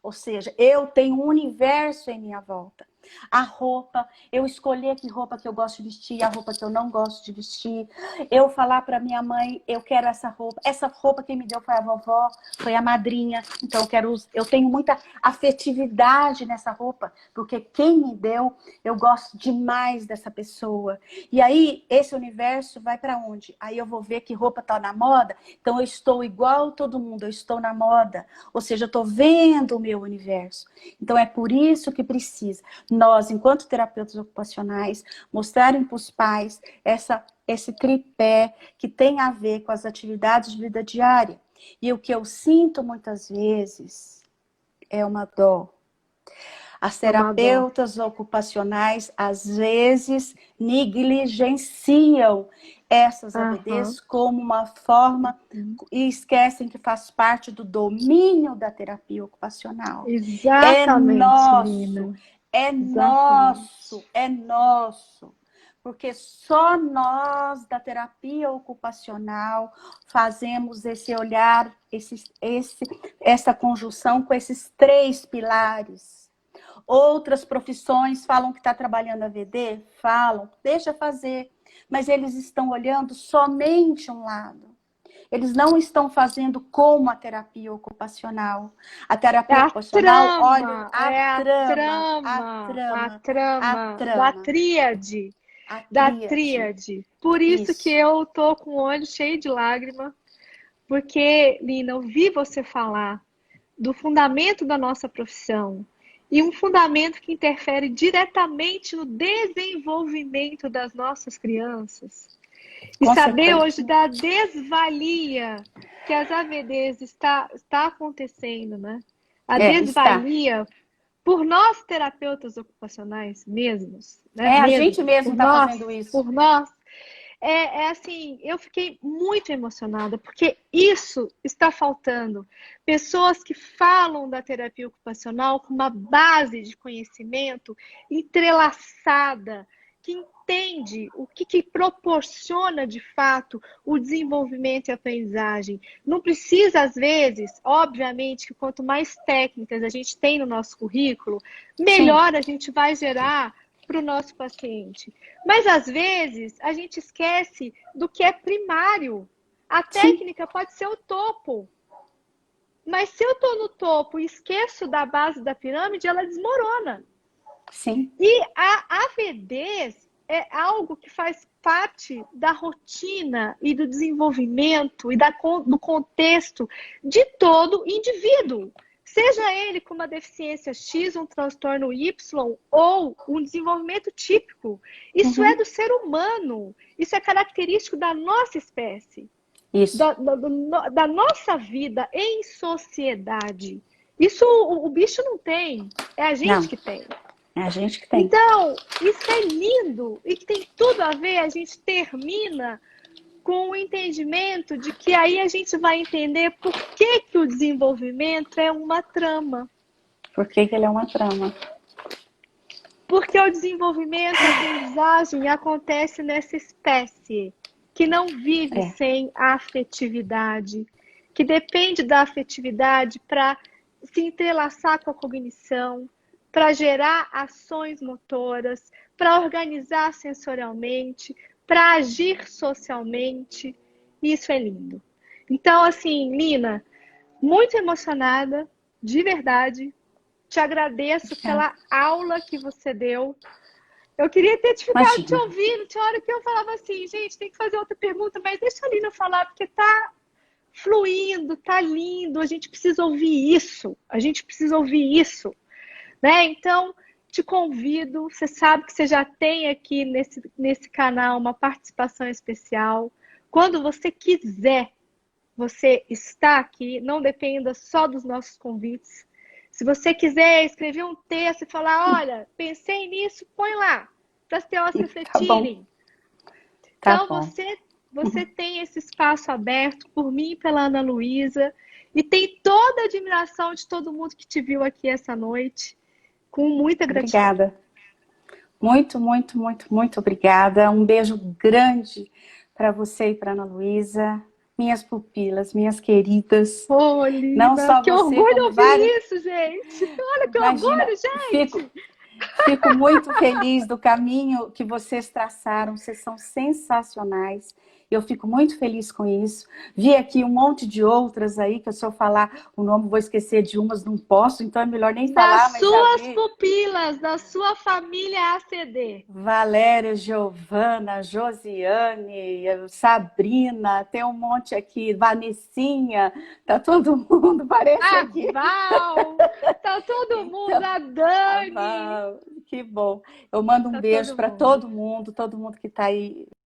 Ou seja, eu tenho um universo em minha volta. A roupa, eu escolher que roupa que eu gosto de vestir, a roupa que eu não gosto de vestir. Eu falar para minha mãe, eu quero essa roupa. Essa roupa quem me deu foi a vovó, foi a madrinha. Então eu tenho muita afetividade nessa roupa, porque quem me deu, eu gosto demais dessa pessoa. E aí esse universo vai para onde? Aí eu vou ver que roupa tá na moda, então eu estou igual todo mundo, eu estou na moda. Ou seja, eu estou vendo o meu universo. Então é por isso que precisa nós, enquanto terapeutas ocupacionais, mostrarem para os pais esse tripé que tem a ver com as atividades de vida diária. E o que eu sinto muitas vezes é uma dó. As terapeutas ocupacionais, às vezes, negligenciam essas AVDs como uma forma e esquecem que faz parte do domínio da terapia ocupacional. Exatamente, é nosso, Lina. é Exatamente. nosso, é nosso. Porque só nós da terapia ocupacional fazemos esse olhar, essa conjunção com esses 3 pilares. Outras profissões falam que está trabalhando AVD? Falam, deixa fazer. Mas eles estão olhando somente um lado. Eles não estão fazendo como a terapia ocupacional. A terapia ocupacional olha a trama da tríade. Da tríade. Por isso que eu tô com o olho cheio de lágrima, porque, Lina, eu vi você falar do fundamento da nossa profissão e um fundamento que interfere diretamente no desenvolvimento das nossas crianças. E saber hoje da desvalia que as AVDs está acontecendo, né? A desvalia por nós terapeutas ocupacionais mesmos, né? A gente mesmo está fazendo isso. Por nós. Assim, eu fiquei muito emocionada, porque isso está faltando. Pessoas que falam da terapia ocupacional com uma base de conhecimento entrelaçada, que entende o que proporciona de fato o desenvolvimento e aprendizagem. Não precisa, às vezes, obviamente, que quanto mais técnicas a gente tem no nosso currículo, melhor a gente vai gerar para o nosso paciente. Mas, às vezes, a gente esquece do que é primário. A técnica pode ser o topo. Mas se eu estou no topo e esqueço da base da pirâmide, ela desmorona. Sim. E a AVDs é algo que faz parte da rotina e do desenvolvimento e do contexto de todo indivíduo. Seja ele com uma deficiência X, um transtorno Y ou um desenvolvimento típico. Isso é do ser humano. Isso é característico da nossa espécie. Isso. Da nossa vida em sociedade. Isso o bicho não tem. É a gente que tem. É a gente que tem. Então, isso é lindo e que tem tudo a ver. A gente termina com o entendimento de que aí a gente vai entender por que o desenvolvimento é uma trama. Por que ele é uma trama? Porque o desenvolvimento, a aprendizagem acontece nessa espécie que não vive sem afetividade, que depende da afetividade para se entrelaçar com a cognição, para gerar ações motoras, para organizar sensorialmente, para agir socialmente. Isso é lindo. Então, assim, Lina, muito emocionada, de verdade. Te agradeço pela aula que você deu. Eu queria ter ficado te ouvindo. Tinha hora que eu falava assim, gente, tem que fazer outra pergunta, mas deixa a Lina falar, porque tá fluindo, tá lindo. A gente precisa ouvir isso. A gente precisa ouvir isso. Né? Então, te convido, você sabe que você já tem aqui nesse canal uma participação especial. Quando você quiser, você está aqui, não dependa só dos nossos convites. Se você quiser escrever um texto e falar, olha, pensei nisso, põe lá, para as TOs refletirem. Então, você tem esse espaço aberto por mim e pela Ana Luísa, e tem toda a admiração de todo mundo que te viu aqui essa noite. Com muita gratidão. Obrigada. Muito, muito, muito, muito obrigada. Um beijo grande para você e para Ana Luísa, minhas pupilas, minhas queridas. Lina, não só que você, orgulho ouvir várias... isso, gente. Olha que orgulho, gente. Fico muito feliz do caminho que vocês traçaram, vocês são sensacionais. Eu fico muito feliz com isso. Vi aqui um monte de outras aí, que se eu falar o nome vou esquecer de umas, não posso, então é melhor nem falar, Das mas já suas vi. pupilas, da sua família ACD. Valéria, Giovana, Josiane, Sabrina, tem um monte aqui, Vanessinha, tá todo mundo, parece A aqui. Val, tá todo mundo, Então, a ah, Dani, Val, que bom. Eu mando um tá beijo todo para mundo. todo mundo que está aí